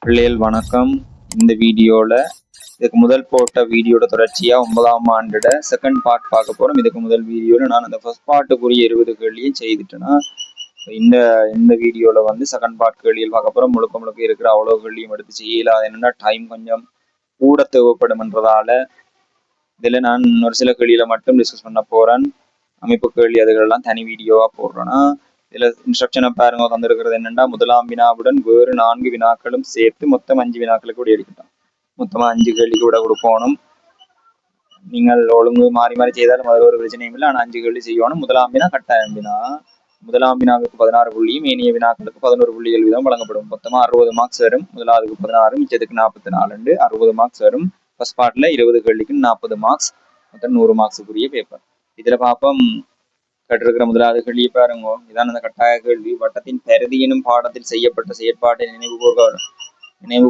பிள்ளைகள் வணக்கம். இந்த வீடியோவில் இதுக்கு முதல் போட்ட வீடியோட தொடர்ச்சியாக 9ஆம் ஆண்டோட செகண்ட் பார்ட் பார்க்க போகிறோம். இதுக்கு முதல் வீடியோவில் நான் அந்த ஃபர்ஸ்ட் பார்ட்டுக்குரிய 20 கேள்வியும் செய்துட்டேன்னா இந்த இந்த வீடியோவில் வந்து செகண்ட் பார்ட் கேள்விகள் பார்க்க போகிறோம். முழுக்க இருக்கிற அவ்வளோ கேள்வியும் எடுத்து செய்யல. அது என்னென்னா டைம் கொஞ்சம் கூட தேவைப்படும்ன்றதால இதில் நான் ஒரு சில கேள்வியில் மட்டும் டிஸ்கஸ் பண்ண போகிறேன். அமைப்பு கேள்வி அதுகளெல்லாம் தனி வீடியோவாக போடுறேன்னா இதுல இன்ஸ்ட்ரக்ஷனை பாருங்க தந்திருக்கிறது என்னென்னா, முதலாம் வினாவுடன் வேறு 4 வினாக்களும் சேர்த்து மொத்தம் 5 வினாக்களுக்கு கூட எடுக்கட்டும். மொத்தமா 5 கேள்விக்கு கூட கொடுக்கணும். நீங்கள் ஒழுங்கு மாறி மாறி செய்தாலும் அதில் ஒரு பிரச்சனையும் இல்லை. ஆனால் 5 கேள்வி செய்யணும். முதலாம் வினா கட்டாயம் வினா. முதலாம் வினாவுக்கு 16 புள்ளியும் ஏனைய வினாக்களுக்கு 11 புள்ளிகள் வீதம் வழங்கப்படும். மொத்தமா 60 மார்க்ஸ் வரும். முதலாவதுக்கு 16, மிச்சத்துக்கு 44, 60 மார்க்ஸ் வரும். ஃபர்ஸ்ட் பார்ட்ல 20 கேள்விக்கு 40 மார்க்ஸ், மொத்தம் 100 மார்க்ஸுக்குரிய பேப்பர். இதுல பார்ப்போம் கற்றிருக்கிற முதலாவது கேள்வி பாருங்க. இதான் அந்த கட்டாய கேள்வி. வட்டத்தின் பரிதி எனும் பாடத்தில் செய்யப்பட்ட செயற்பாட்டை நினைவு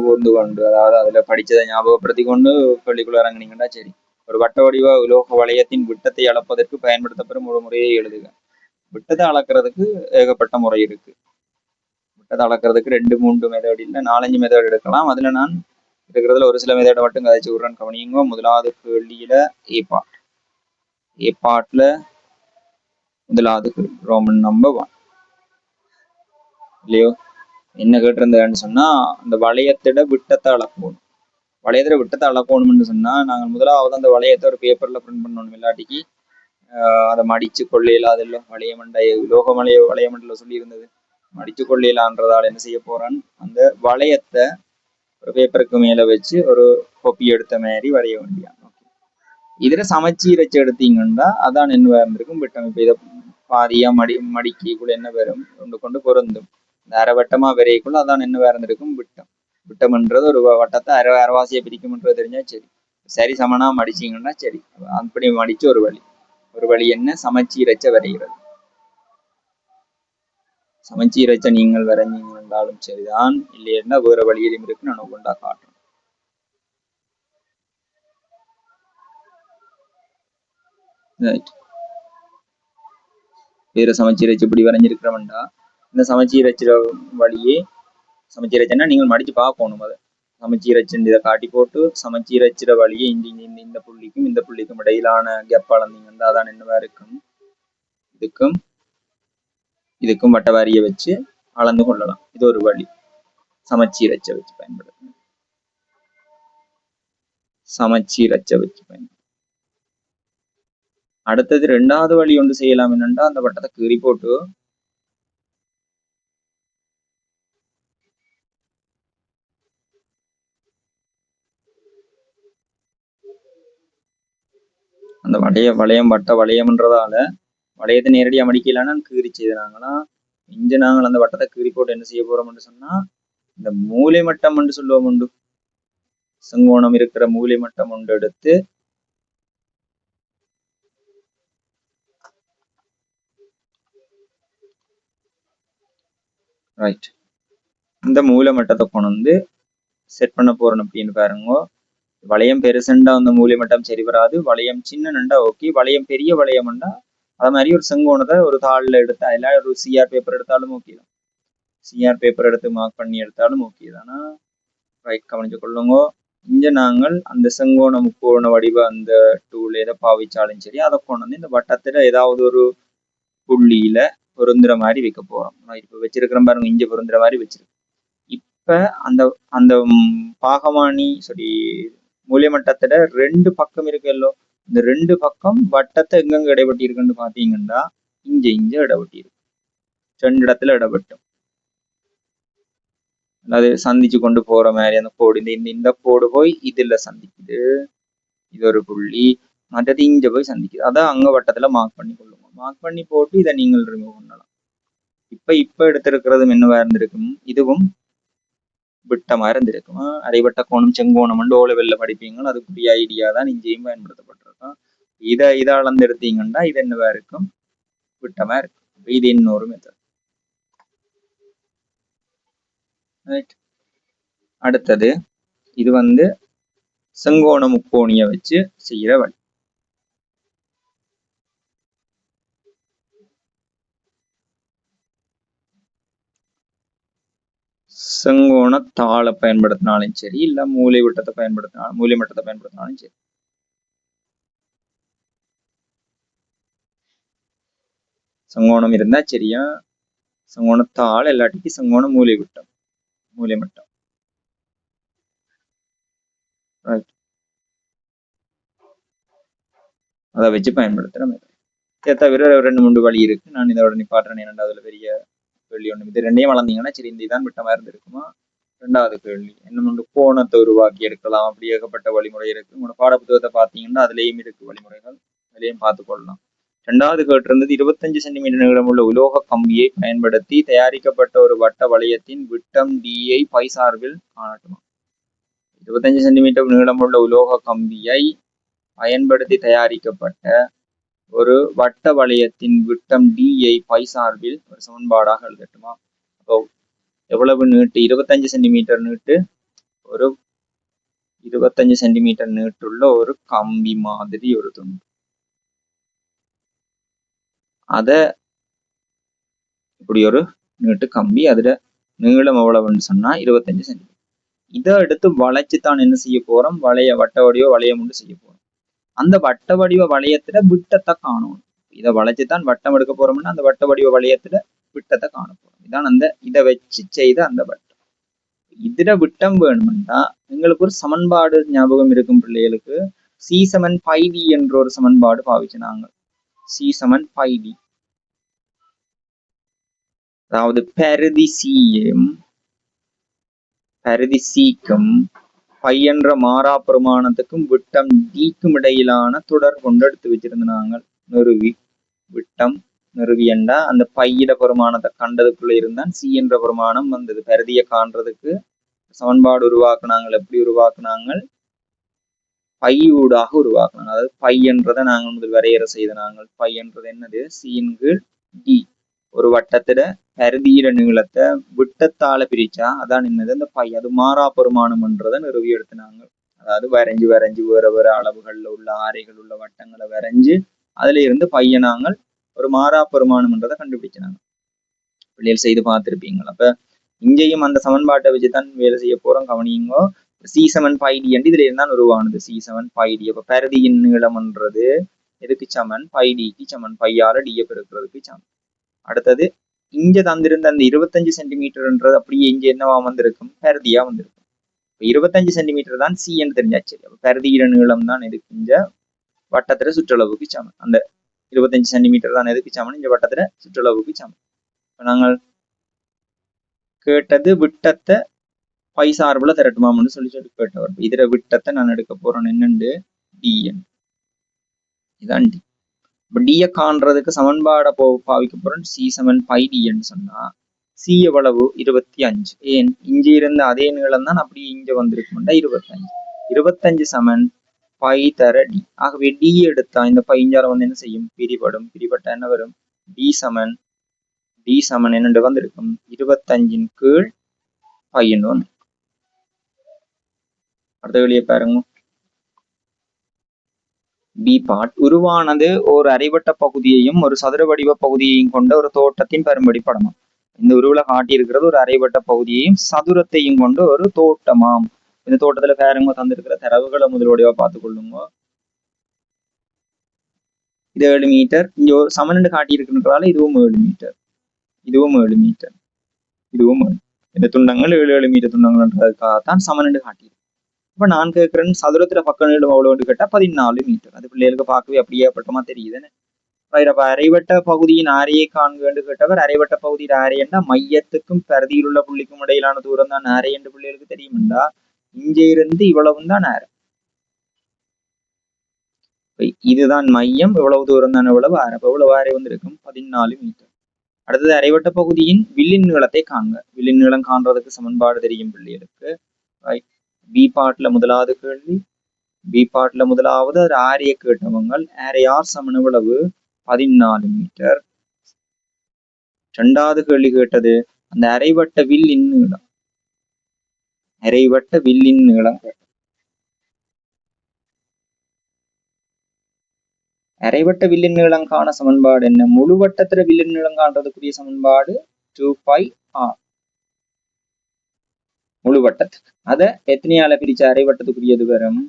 கூர்ந்து கொண்டு, அதாவது அதுல படிச்சதை ஞாபகப்படுத்தி கொண்டு கேள்விக்குள்ள இறங்கினீங்கன்னா சரி. ஒரு வட்ட வடிவ உலோக வளையத்தின் விட்டத்தை அளப்பதற்கு பயன்படுத்தப்படும் ஒரு முறையை எழுதுக. விட்டத்தை அளக்கிறதுக்கு ஏகப்பட்ட முறை இருக்கு. விட்டத்தை அளக்கிறதுக்கு 2-3 மெத்தட் இல்லை, 4-5 மெத்தட் எடுக்கலாம். அதுல நான் இருக்கிறதுல ஒரு சில மெத்தடை மட்டும் கதைச்சு விடுறேன், கவனிங்க. முதலாவது கேள்வியில ஏ பார்ட்ல முதலாவது ரோமன் நம்பர் 1 இல்லையோ என்ன கேட்டிருந்தேன்னு சொன்னா, அந்த வளையத்திட விட்டத்தை அளப்போம். வளையத்திட விட்டத்தை அளப்போணும்னு சொன்னா நாங்கள் முதலாவது அந்த வளையத்தை ஒரு பேப்பர்ல பிரிண்ட் பண்ணணும். இல்லாட்டிக்கு அதை மடிச்சு கொள்ளையில அதில் வளையமண்டை உலோக வளையமண்டல சொல்லி இருந்தது. மடிச்சு கொள்ளையிலான்றதால என்ன செய்ய போறான், அந்த வளையத்தை ஒரு பேப்பருக்கு மேல வச்சு ஒரு கொப்பி எடுத்த மாதிரி வரைய வேண்டியான். இதுல சமச்சீர் வச்சு எடுத்தீங்கன்னா அதான் என்ன இருந்திருக்கும் விட்டம். இப்ப இதை பாதியா மடிக்கைக்குள்ள என்ன வரும், கொண்டு பொருந்தும். இந்த அரைவட்டமா விரைக்குள்ள அதான் என்ன இருந்திருக்கும் விட்டம். விட்டம்ன்றது ஒரு வட்டத்தை அரைவாசியை பிரிக்கும்ன்றது தெரிஞ்சா சரி. சரி சமனா மடிச்சிங்கன்னா சரி. அப்படி மடிச்சு ஒரு வழி என்ன, சமச்சீரச்ச வரைகிறது. சமச்சீரச்ச நீங்கள் வரைஞ்சீங்க என்றாலும் சரிதான், இல்லையா வேற வழியிலும் இருக்கு. நான் கொண்டா காட்டுறேன். வேற சமச்சீரச்சு இப்படி வரைஞ்சிருக்கிறவன்டா, இந்த சமச்சீரச்சுற வழியே சமச்சீரச்சுன்னா நீங்கள் மடிச்சு பார்க்கணும். அதை சமச்சீரச்சு இதை காட்டி போட்டு சமச்சீரச்சுற வழியே இந்த புள்ளிக்கும் இந்த புள்ளிக்கும் இடையிலான கேப் அளந்தீங்கன்னா அதான் என்னவா இருக்கும், இதுக்கும் வட்ட வாரியை வச்சு அளந்து கொள்ளலாம். இது ஒரு வழி, சமச்சீரச்சை வச்சு பயன்படுத்தணும். அடுத்தது 2வது வழி ஒன்று செய்யலாம். என்னன்னா, அந்த வட்டத்தை கீறி போட்டு அந்த வட்ட வளையம்ன்றதால வளையத்தை நேரடியாக மடிக்கலான்னு கீறி செய்தாங்களா. இங்க நாங்கள் அந்த வட்டத்தை கீறி போட்டு என்ன செய்ய போறோம்னு சொன்னா, இந்த மூலை மட்டம் என்று சொல்லுவோம் உண்டு, செங்கோணம் இருக்கிற மூலை மட்டம் ஒன்று எடுத்து ரைட் இந்த மூலை மட்டத்தை கொண்டு வந்து செட் பண்ண போறோம். அப்படின்னு பாருங்க, வளையம் பெருசுண்டா அந்த மூலை மட்டம் சரி வராது. வளையம் சின்னண்டா ஓகே. வளையம் பெரிய வளையம்ண்டா அது மாதிரி ஒரு செங்கோணத்தை ஒரு தாளில் எடுத்தா, இல்லை ஒரு சிஆர் பேப்பர் எடுத்தாலும் ஓகே தான். சிஆர் பேப்பர் எடுத்து மார்க் பண்ணி எடுத்தாலும் ஓகே தானா. ரைட், கவனிச்சு கொள்ளுங்க. இங்க நாங்கள் அந்த செங்கோண முக்கோண வடிவ அந்த டூல் எதை பாவிச்சாலும் சரி, அதை கொண்டு வந்து இந்த வட்டத்துல ஏதாவது ஒரு புள்ளியில பொருந்துற மாதிரி வைக்க போறோம். இப்ப வச்சிருக்கிற பாருங்க, இங்க பொருந்துற மாதிரி வச்சிருக்கு. இப்ப அந்த அந்த பாகமானி மூலை மட்டத்துல 2 பக்கம் இருக்குல்லோ, இந்த 2 பக்கம் வட்டத்தை எங்கெங்க இடைப்பட்டி இருக்குன்னு பாத்தீங்கன்னா இங்க இடைப்பட்டி இருக்கு. 2 இடத்துல இடைப்பட்டும், அது சந்திச்சு கொண்டு போற மாதிரி அந்த கோடு, இந்த கோடு போய் இதுல சந்திக்குது, இது ஒரு புள்ளி. மற்றது இங்க போய் சந்திக்குது. அதான் அங்க வட்டத்துல மார்க் பண்ணி கொள்ளுங்க. மார்க் பண்ணி போட்டு இதை நீங்கள் ரிமூவ் பண்ணலாம். இப்ப எடுத்திருக்கிறதும் என்னவா இருந்திருக்கும், இதுவும் விட்டமா இருந்திருக்கும். அரைவட்ட கோணம் செங்கோணம் ஓலவெல்ல படிப்பீங்க, அதுக்குரிய ஐடியா தான் இங்கேயும் பயன்படுத்தப்பட்டிருக்கும். இதை அளந்து எடுத்தீங்கன்னா இது என்னவா இருக்கும், விட்டமா இருக்கும். இது இன்னொரு மெத்தட். அடுத்தது இது வந்து செங்கோண முக்கோணிய வச்சு செய்யற வழி. செங்கோணத்தாளை பயன்படுத்தினாலும் சரி, இல்ல மூலை விட்டத்தை பயன்படுத்தினாலும், மூலை மட்டத்தை பயன்படுத்தினாலும் சரி. செங்கோணம் இருந்தா சரியா, செங்கோணத்தாள் எல்லாட்டிக்கு செங்கோண மூலை விட்டம், மூலை மட்டம். அதை வச்சு பயன்படுத்துறோம். இதை தவிர 2-3 வழி இருக்கு. நான் இதோட நிப்பாட்டுறேன். இரண்டாவதுல பெரிய கேள்வி ஒண்ணு. இது ரெண்டையும் வளர்ந்தீங்கன்னா சரி, இந்த இதான் விட்டமா இருந்திருக்குமா. 2வது கேள்வி என்ன, கோணத்தை உருவாக்கி எடுக்கலாம். அப்படி ஏகப்பட்ட வழிமுறை இருக்கு. உங்களோட பாடப்புத்தகத்தை பார்த்தீங்கன்னா அதுலேயும் இருக்கு வழிமுறைகள், அதுலேயும் பார்த்துக்கொள்ளலாம். 2வது கேட்டிருந்தது 25 சென்டிமீட்டர் நீளமுள்ள உலோக கம்பியை பயன்படுத்தி தயாரிக்கப்பட்ட ஒரு வட்ட வளையத்தின் விட்டம் D-ஐ பை சார்பில் காணட்டுமா. 25 சென்டிமீட்டர் நீளமுள்ள உலோக கம்பியை பயன்படுத்தி தயாரிக்கப்பட்ட ஒரு வட்ட வளையத்தின் விட்டம் D-ஐ பை சார்பில் ஒரு சமன்பாடாக எழுதட்டுமா. அப்போ எவ்வளவு நீட்டு, 25 சென்டிமீட்டர் நீட்டு, ஒரு 25 சென்டிமீட்டர் நீட்டுள்ள ஒரு கம்பி மாதிரி ஒரு துண்டு. அத இப்படி ஒரு நீட்டு கம்பி, அதுல நீளம் எவ்வளவுன்னு சொன்னா 25 சென்டிமீட்டர். இதை எடுத்து வளைச்சுதான் என்ன செய்ய போறோம், வட்ட வடிவ வளையம் ஒன்று செய்ய போறோம். அந்த வட்ட வடிவ வளையத்துல விட்டத்தை காணணும். இதை வளைச்சுதான் வட்டம் எடுக்க போறோம்னா அந்த வட்ட வடிவ வளையத்துல விட்டத்தை காண போறோம். இதான் அந்த இதை வச்சு செய்த அந்த வட்டம். இதுல விட்டம் வேணும்னா எங்களுக்கு ஒரு சமன்பாடு ஞாபகம் இருக்கும் பிள்ளைகளுக்கு. C/πd என்ற ஒரு சமன்பாடு பாவிச்சுனாங்க. C/πd, அதாவது பரிதி சிக்கும் பை என்ற மாறா பிரமாணத்துக்கும் விட்டம் டிக்கும் இடையிலான தொடர் கொண்டு எடுத்து வச்சிருந்தாங்க. நிறுவி விட்டம் நிறுவியண்டா அந்த பையிட பெருமானத்தை கண்டதுக்குள்ள இருந்தான் சி என்ற பெருமானம் வந்தது. பரிதியை காண்றதுக்கு சமன்பாடு உருவாக்குனாங்க. எப்படி உருவாக்குனாங்க, பையூடாக உருவாக்குனாங்க. அதாவது பை என்றதை நாங்கள் முதல் வரையறை செய்த நாங்கள். பை என்றது என்னது, C/D. ஒரு வட்டத்துல பரிதியிட நீளத்தை விட்டத்தால பிரிச்சா அதான் என்னது அந்த பை. அது மாறா பெருமானம்ன்றதை நிறுவி எடுத்துனாங்க. அதாவது வரைஞ்சு வேற வேற அளவுகள்ல உள்ள ஆரைகள் உள்ள வட்டங்களை வரைஞ்சு அதுல இருந்து பைய நாங்கள் ஒரு மாறா பெருமானம்ன்றதை கண்டுபிடிச்சினாங்க. பிள்ளைகள் செய்து பார்த்திருப்பீங்களா. அப்ப இங்கேயும் அந்த சமன்பாட்டை வச்சுதான் வேலை செய்ய போறோம். கவனியுங்கோ. C/πd என்று இதுல இருந்தான் உருவானது. C/πd. அப்ப பரிதியின் நீளம்ன்றது எதுக்கு சமன், πdக்கு சமன். பையால டிய பெருக்கிறதுக்கு சமன். அடுத்தது இங்க தந்திருந்த அந்த 25 சென்டிமீட்டர்ன்றது அப்படியே இங்க என்னவா வந்திருக்கும், பரிதியா வந்திருக்கும். 25 சென்டிமீட்டர் தான் சி என்று தெரிஞ்சாச்சு. அப்ப பரிதியிட நீளம் தான் எதுக்கு, இந்த வட்டத்துல சுற்றளவுக்கு சமன். அந்த 25 சென்டிமீட்டர் தான் எதுக்கு சமன், இந்த வட்டத்துல சுற்றளவுக்கு சமன். நாங்கள் கேட்டது விட்டத்தை பை சார்புல திரட்டுமாம்னு சொல்லி கேட்டவர். இதுல விட்டத்தை நான் எடுக்க போறேன் என்னண்டு, டிஎன். இதான் டி. இப்ப டிய காண்றதுக்கு சமன்பாடை பாவிக்க போறோம். C/πd சொன்னா சி எவ்வளவு, 25. ஏன் இங்க இருந்த அதே நீளம் தான் அப்படியே இங்க வந்திருக்கும்டா 25. 25 சமன் பை தர டி. ஆகவே டி எடுத்தா இந்த பைஞ்சால வந்து என்ன செய்யும், பிரிபடும். பிரிபட்டா என்ன வரும், டி சமன் என்னண்டு வந்திருக்கும் 25 கீழ் பையன்னு வந்து. அடுத்த வெளியே பாருங்க. B part. உருவானது ஒரு அரைவட்ட பகுதியையும் ஒரு சதுர வடிவ பகுதியையும் கொண்ட ஒரு தோட்டத்தின் பெரும்படி படமாம். இந்த உருவில காட்டி இருக்கிறது ஒரு அரைவட்ட பகுதியையும் சதுரத்தையும் கொண்ட ஒரு தோட்டமாம். இந்த தோட்டத்துல பாருங்க தந்திருக்கிற தரவுகளை முதல் வடிவா பார்த்து கொள்ளுங்க. இது 7 மீட்டர். இங்க ஒரு சமன் காட்டி இருக்குன்றதால இதுவும் 7 மீட்டர், இதுவும் 7 மீட்டர், இதுவும் இந்த துண்டங்கள் 7 மீட்டர் துண்டங்கள்ன்றதுக்காகத்தான் சமன் காட்டி. இப்ப நான் கேட்கிறேன் சதுரத்துல பக்க நீளம் எவ்வளவு கேட்டா 14 மீட்டர். அது பிள்ளைகளுக்கு பார்க்கவே அப்படியே பட்டமா தெரியுதுன்னு. அரைவட்ட பகுதியின் ஆரையை காண்க கேட்டவர் அரைவட்ட பகுதியின் ஆரை என்றா மையத்துக்கும் பரிதியில் உள்ள புள்ளிக்கும் இடையிலான தூரம் தான் ஆரை என்று பிள்ளைகளுக்கு தெரியும்டா. இங்க இருந்து இவ்வளவும் தான் ஆரை. இதுதான் மையம், இவ்வளவு தூரம் தான் எவ்வளவு ஆரை. அப்ப எவ்வளவு ஆரை வந்திருக்கும், 14 மீட்டர். அடுத்தது அரைவட்ட பகுதியின் வில்லின் நீளத்தை காண்க. வில்லின் நீளம் காண்றதுக்கு சமன்பாடு தெரியும் பிள்ளைகளுக்கு. பி பார்ட்ல முதலாவது கேள்வி. பி பார்ட்ல முதலாவது ஒரு ஆரையை கேட்டவங்க ஆரையார் சமன் எவ்வளவு, 14 மீட்டர். 2வது கேள்வி கேட்டது அந்த அரைவட்ட வில்லின் நீளம். அரைவட்ட வில்லின் நீளம் கேட்டது. அரைவட்ட வில்லின் நீளம் காண சமன்பாடு என்ன, முழு வட்டத்துல வில்லின் நீளம் காண்றதுக்குரிய சமன்பாடு 2πr. முழு வட்டத்துக்கு. அதை எத்தனையால பிரிச்சா அரை வட்டத்துக்குரியது வரும்?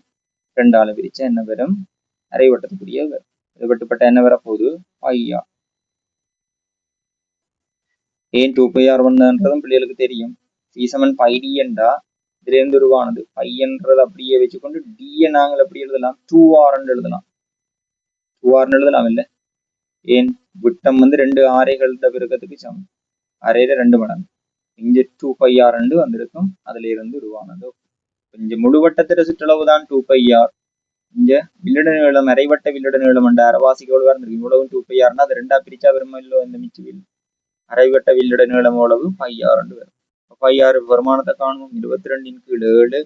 2ஆல பிரிச்சா என்ன வரும்? அரை வட்டத்துக்குரியது வரும். இது வெட்டுப்பட்ட என்ன வர போகுது? πr. ஏன் 2πr வந்ததுன்றதும் பிள்ளைகளுக்கு தெரியும். c சமன் πd என்றா இதுல இருந்து உருவானது π என்றது அப்படியே வச்சுக்கொண்டு d நாங்கள் எப்படி எழுதலாம்? 2r எழுதலாம். 2r எழுதலாம் இல்ல? ஏன் விட்டம் வந்து 2 ஆரைகளோட பெருக்கத்துக்கு சமம். அரையில 2 மடங்கு. இங்க 2πr வந்திருக்கும். அதுல இருந்து உருவானது. இங்க முழுவட்டத்தில சுற்றளவு தான் 2πr. இங்க வில்லட நீளம் அரைவட்ட வில்லட நீளம் என்ற அரைவாசிக்கு எவ்வளவு இருந்திருக்கு? இவ்வளவு 2πrனா அது 2ஆ பிரிச்சா வருமா இல்லோ? இந்த மிச்ச வில் அரைவட்ட வில்லட நீளம் எவ்வளவு? πr வரும். πr வருமானத்தை காணும். 22 கீழ் 7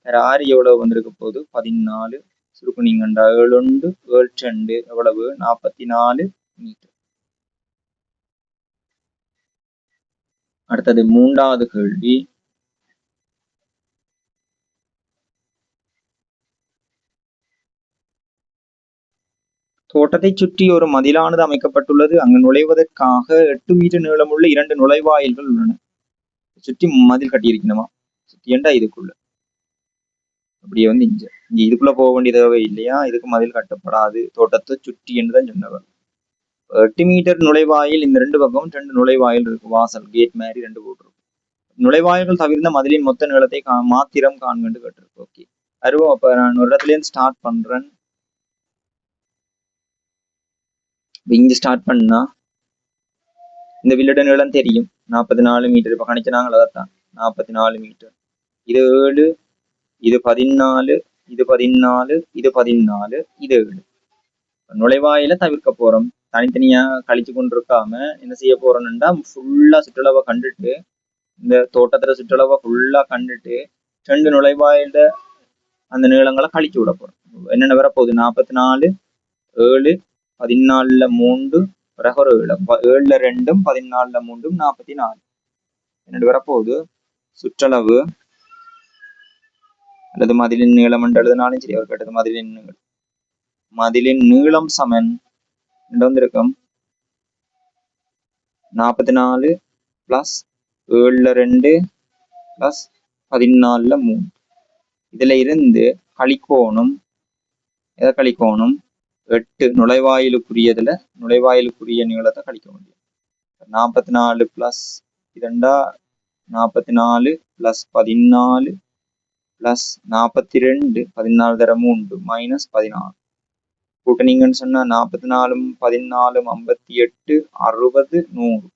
6 எவ்வளவு வந்திருக்க போது? 14. சுருக்குனீங்கண்டா 7 7 2 எவ்வளவு? 44 மீட்டர். அடுத்தது 3வது கேள்வி. தோட்டத்தை சுற்றி ஒரு மதிலானது அமைக்கப்பட்டுள்ளது. அங்கு நுழைவதற்காக 8 மீட்டர் நீளமுள்ள 2 நுழைவாயில்கள் உள்ளன. சுற்றி மதில் கட்டியிருக்கணுமா? சுற்றி ஏண்டா இதுக்குள்ள அப்படியே வந்து இங்க இதுக்குள்ள போக வேண்டிய தேவை இல்லையா? இதுக்கு மதில் கட்டப்படாது. தோட்டத்தை சுற்றி என்றுதான் சொன்னவர். 8 மீட்டர் நுழைவாயில் இந்த 2 பக்கமும் 2 நுழைவாயில் இருக்கு. வாசல் கேட் மாதிரி 2 போட்டிருக்கு. நுழைவாயில்கள் தவிர்த்த மதிலின் மொத்த நீளத்தை மாத்திரம் காண்கண்டு கேட்டிருக்கு. ஓகே, அருவம். அப்ப நான் ஒரு இடத்துல இருந்து ஸ்டார்ட் பண்றேன். இங்க ஸ்டார்ட் பண்ணா இந்த வில்லட நீளம் தெரியும் 44 மீட்டர். இப்ப கணிச்சாங்களா? அதான் 44 மீட்டர். இது 7, இது 14, இது 14, இது 14, இது 7. நுழைவாயில தவிர்க்க போறோம். தனித்தனியா கழிச்சு கொண்டிருக்காம என்ன செய்ய போறோம்னா ஃபுல்லா சுற்றளவை கண்டுட்டு இந்த தோட்டத்துல சுற்றளவை ஃபுல்லா கண்டுட்டு 2 நுழைவாயில அந்த நீளங்களை கழிச்சு விட போறோம். என்னென்ன வர போகுது? 44, 7, 14ல 3, பிறகு ஒரு 7ல 2, 14ல 3, 44. என்னென்னு வரப்போகுது? சுற்றளவு அல்லது மதிலின் நீளம் என்று எழுதினாலும் சரி. அவர் கேட்டது மதிலின் நீளம். மதிலின் நீளம் சமன் வந்திருக்கும் 44 பிளஸ் 7ல 2 பிளஸ் 14ல 3. இதுல இருந்து கழிக்கோணும். எதை கழிக்கோணும்? 8 நுழைவாயிலுக்குரியதுல நுழைவாயிலுக்குரிய நீளத்தை கழிக்க முடியும். 44 பிளஸ் இதண்டா 44 பிளஸ் 14 பிளஸ் 42 14 தர 3 மைனஸ் 16. கூட்டணிங்கன்னு சொன்னா 44 14 58 60 100.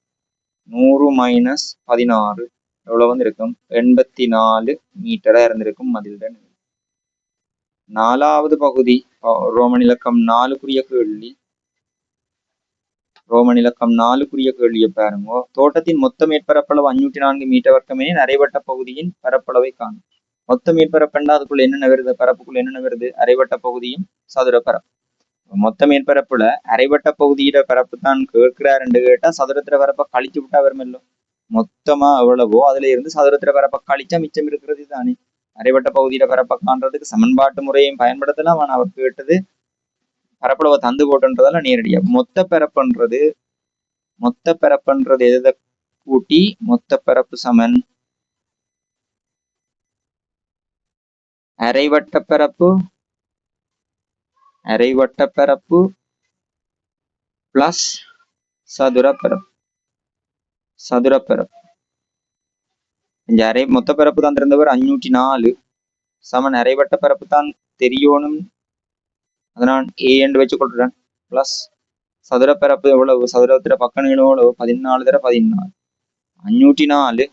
100 மைனஸ் 16 எவ்வளவு வந்திருக்கும்? 84 மீட்டரா இருந்திருக்கும் மதில்டன். 4வது பகுதி ரோமன் இலக்கம் 4 கேள்வி. ரோமன் இலக்கம் 4 கேள்வியை பாருங்க. தோட்டத்தின் மொத்த மேற்பரப்பளவு 504 மீட்டர் வர்க்கமே அரைவட்ட பகுதியின் பரப்பளவை காணும். மொத்த மேற்பரப்புண்டா அதுக்குள்ள என்னென்ன வருது? பரப்புக்குள்ள என்னென்ன வருது? அரைவட்ட பகுதியும் சதுர பரப்பு. மொத்த மேற்பரப்புல அரைவட்ட பகுதியோட பரப்பு தான் கேட்கிறார் என்று கேட்டா சதுரத்திர பரப்பை கழிச்சு விட்டா வருமല്ലോ. மொத்தமா எவ்வளவோ அதுல இருந்து சதுரத்திர பரப்பை கழிச்சா மிச்சம் இருக்கிறது தானே. அரைவட்ட பகுதியில பரப்பை காண்றதுக்கு சமன்பாட்டு முறையும் பயன்படுத்தலாம். ஆனா அவர் கேட்டது பரப்பளவை தந்து போட்டுன்றதால நேரடியா மொத்த பரப்புன்றது எதை கூட்டி மொத்த பரப்பு சமன் அரைவட்ட பரப்பு பிளஸ் சதுர பரப்பு. இந்த மொத்த பரப்பு தான் இருந்தவர் 504 சமன் அரைவட்ட பரப்பு தான் தெரியணும். அதை நான் ஏ என்று வச்சு கொள்றேன். பிளஸ் சதுர பரப்பு எவ்வளவு? சதுரத்திர பக்க நீளம் எவ்வளவு? 14 தர 14. 504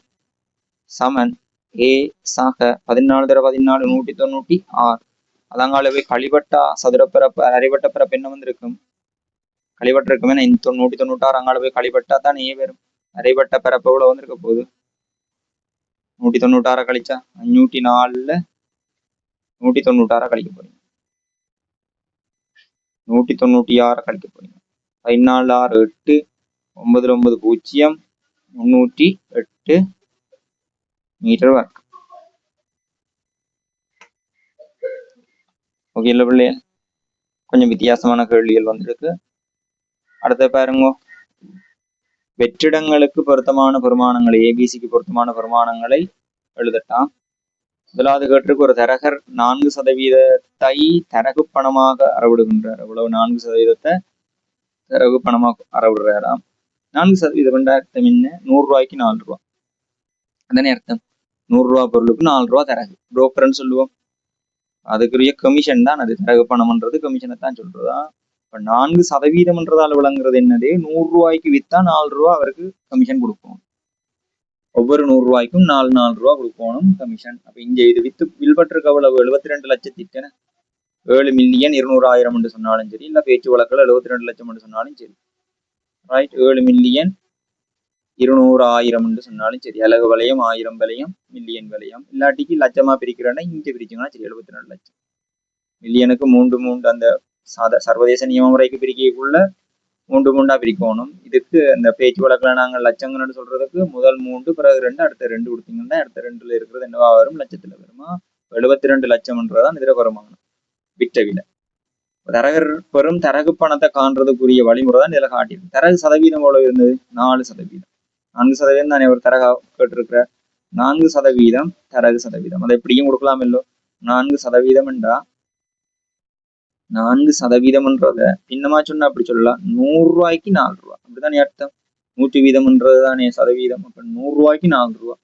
சமன் ஏ சாக 14 தர 14 196. அதங்காலவே கழிவட்டா சதுர பரப்பு அரைவட்ட பரப்பு என்ன வந்திருக்கும்? கழிவட்ட இருக்குமே 196. அங்காலவே கழிவட்டா தான் ஏ வரும். அரைவட்ட பரப்பு எவ்வளவு வந்திருக்க போகுது? 196 கழிச்சா 504ல 196 கழிக்க போறீங்க. 196 கழிக்க போறீங்க. 14 6 8 9 9 0 308 மீட்டர் வர்க்கம். ஓகே இல்ல பிள்ளைய? கொஞ்சம் வித்தியாசமான கேள்விகள் வந்திருக்கு. அடுத்த பாருங்க. வெற்றிடங்களுக்கு பொருத்தமான பெருமானங்களை ஏபிசிக்கு பொருத்தமான பெருமானங்களை எழுதட்டாம். முதலாவது கேட்டிருக்கு ஒரு தரகர் 4% தரகு பணமாக அறவிடுகின்றார். எவ்வளவு? 4% தரகு பணமாக அறவிடுறாராம். 4% அர்த்தம் என்ன? 100 ரூபாய்க்கு 4 ரூபா. அதனே அர்த்தம். 100 ரூபா பொருளுக்கு 4 ரூபா தரகு. புரோக்கர்ன்னு சொல்லுவோம். அதுக்குரிய கமிஷன் தான் அது. தரகு பணம்ன்றது கமிஷனை தான் சொல்றதா. இப்ப 4%என்றதால விளங்குறது என்னது? 100 ரூபாய்க்கு வித்தா 4 ரூபா அவருக்கு கமிஷன் கொடுக்கணும். ஒவ்வொரு 100 ரூபாய்க்கும் 4 ரூபா கொடுக்கணும் கமிஷன். அப்ப இங்க இது வித்து வில்பட்டிருக்கு எவ்வளவு? 72 லட்சத்திற்கு 7,200,000 என்று சொன்னாலும் சரி, இல்ல பேச்சு வழக்கில் 72 லட்சம் என்று சொன்னாலும் சரி, ரைட். 7,200,000 என்று சொன்னாலும் சரி, அலகு வளையம் 1000 வளையம் மில்லியன் வளையம், இல்லாட்டிக்கு லட்சமா பிரிக்கிறேன்னா இங்க பிரிச்சுங்கன்னா சரி 72 லட்சம். மில்லியனுக்கு 3 அந்த சர்வதேச நியம முறைக்கு பிரிக்கக்குள்ள 3 பிரிக்கணும். இதுக்கு அந்த பேச்சு வழக்குல நாங்கள் லட்சங்கள்னு சொல்றதுக்கு முதல் 3 பிறகு 2 அடுத்த 2 கொடுத்தீங்கன்னா அடுத்த 2ல இருக்கிறது என்னவா வரும்? லட்சத்துல வருமா? 72 லட்சம்ன்றதான் இதுல வருமானம் விற்ற விலை. தரகர் பெரும் தரகு பணத்தை காண்றதுக்குரிய வழிமுறை தான் இதுல காட்டியிருக்கு. தரகு சதவீதம் எவ்வளவு இருந்தது? 4%. 4% தானே ஒரு தரகா கேட்டிருக்கிற. 4% தரகு சதவீதம். அதை எப்படியும் கொடுக்கலாம் இல்லோ. 4% என்றா 4%ன்றத பின்னமா சொன்னா அப்படி சொல்லலாம். 100 ரூபாய்க்கு 4 ரூபா அப்படித்தானே அர்த்தம். 100 வீதம்ன்றது தானே சதவீதம். அப்ப 100 ரூபாய்க்கு 4 ரூபா.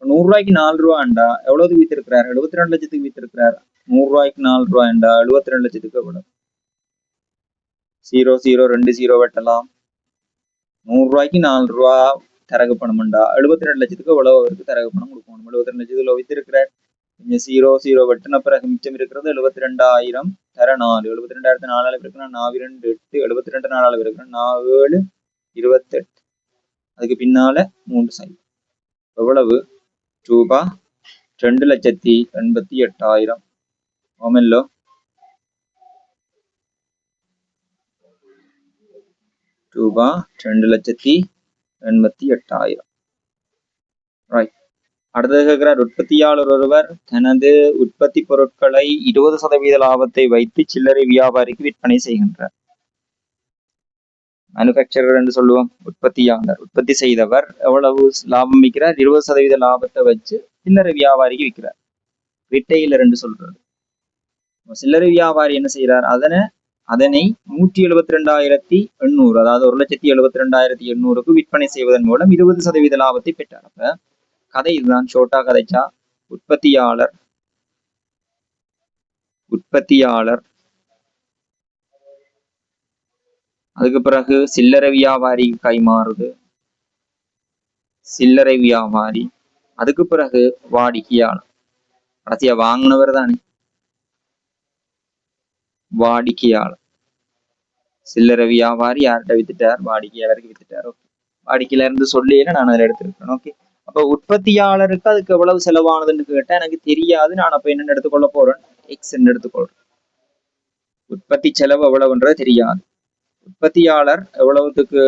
100 ரூபாய்க்கு 4 ரூபாண்டா எவ்வளவுக்கு வித்திருக்கிறார்? 72 லட்சத்துக்கு வித்திருக்கிறார். 100 ரூபாய்க்கு 4 ரூபாண்டா 72 லட்சத்துக்கு எவ்வளவு? 0 0 2 0 வெட்டலாம். 100 ரூபாய்க்கு 4 ரூபா தரகு பணம்ண்டா 72 லட்சத்துக்கு எவ்வளவு அவருக்கு தரகு பணம் கொடுக்கணும்? 72 லட்சத்துல வித்திருக்கிறார். இங்க 0 0 வெட்டின பிறகு மிச்சம் இருக்கிறது 72,000 தர 4. 72,000 4 இருக்குன்னா 4 2 8. 72 4 இருக்குன்னா 4 7 28. அதுக்கு பின்னால 3 சைடு எவ்வளவு? ரூபாய் 2,88,000. ஓமெல்லோ ரூபாய் 2,88,000. ரைட். அடுத்தது கேட்கிறார், உற்பத்தியாளர் ஒருவர் தனது உற்பத்தி பொருட்களை 20% லாபத்தை வைத்து சில்லறை வியாபாரிக்கு விற்பனை செய்கின்றார். மேனுபேக்சரர் என்று சொல்லுவோம். உற்பத்தியாளர், உற்பத்தி செய்தவர் எவ்வளவு லாபம் விற்கிறார்? 20% லாபத்தை வச்சு சில்லறை வியாபாரிக்கு விற்கிறார். ரிட்டைலர் என்று சொல்றது. சில்லறை வியாபாரி என்ன செய்யறார்? அதனை 172,800, அதாவது 1,72,800க்கு விற்பனை செய்வதன் மூலம் 20% லாபத்தை பெற்றார். அப்ப கதை இதுதான். ஷோர்ட்டா கதைச்சா, உற்பத்தியாளர் அதுக்கு பிறகு சில்லறை வியாபாரி கைமாறுது, சில்லறை வியாபாரி அதுக்கு பிறகு வாடிக்கையாளர், கடைசியா வாங்கினவர் தானே வாடிக்கையாளர். சில்லறை வியாபாரி யார்கிட்ட வித்துட்டார்? வாடிக்கையாளருக்கு வித்துட்டார். ஓகே, வாடிக்கையில இருந்து சொல்லியில நான் அதில் எடுத்திருக்கேன். ஓகே, அப்ப உற்பத்தியாளருக்கு அதுக்கு எவ்வளவு செலவானதுன்னு கேட்டா எனக்கு தெரியாது. நான் அப்ப என்னென்னு எடுத்துக்கொள்ள போறேன்? எக்ஸ் என்று எடுத்துக்கொள்றேன். உற்பத்தி செலவு எவ்வளவுன்றது தெரியாது. உற்பத்தியாளர் எவ்வளவுக்கு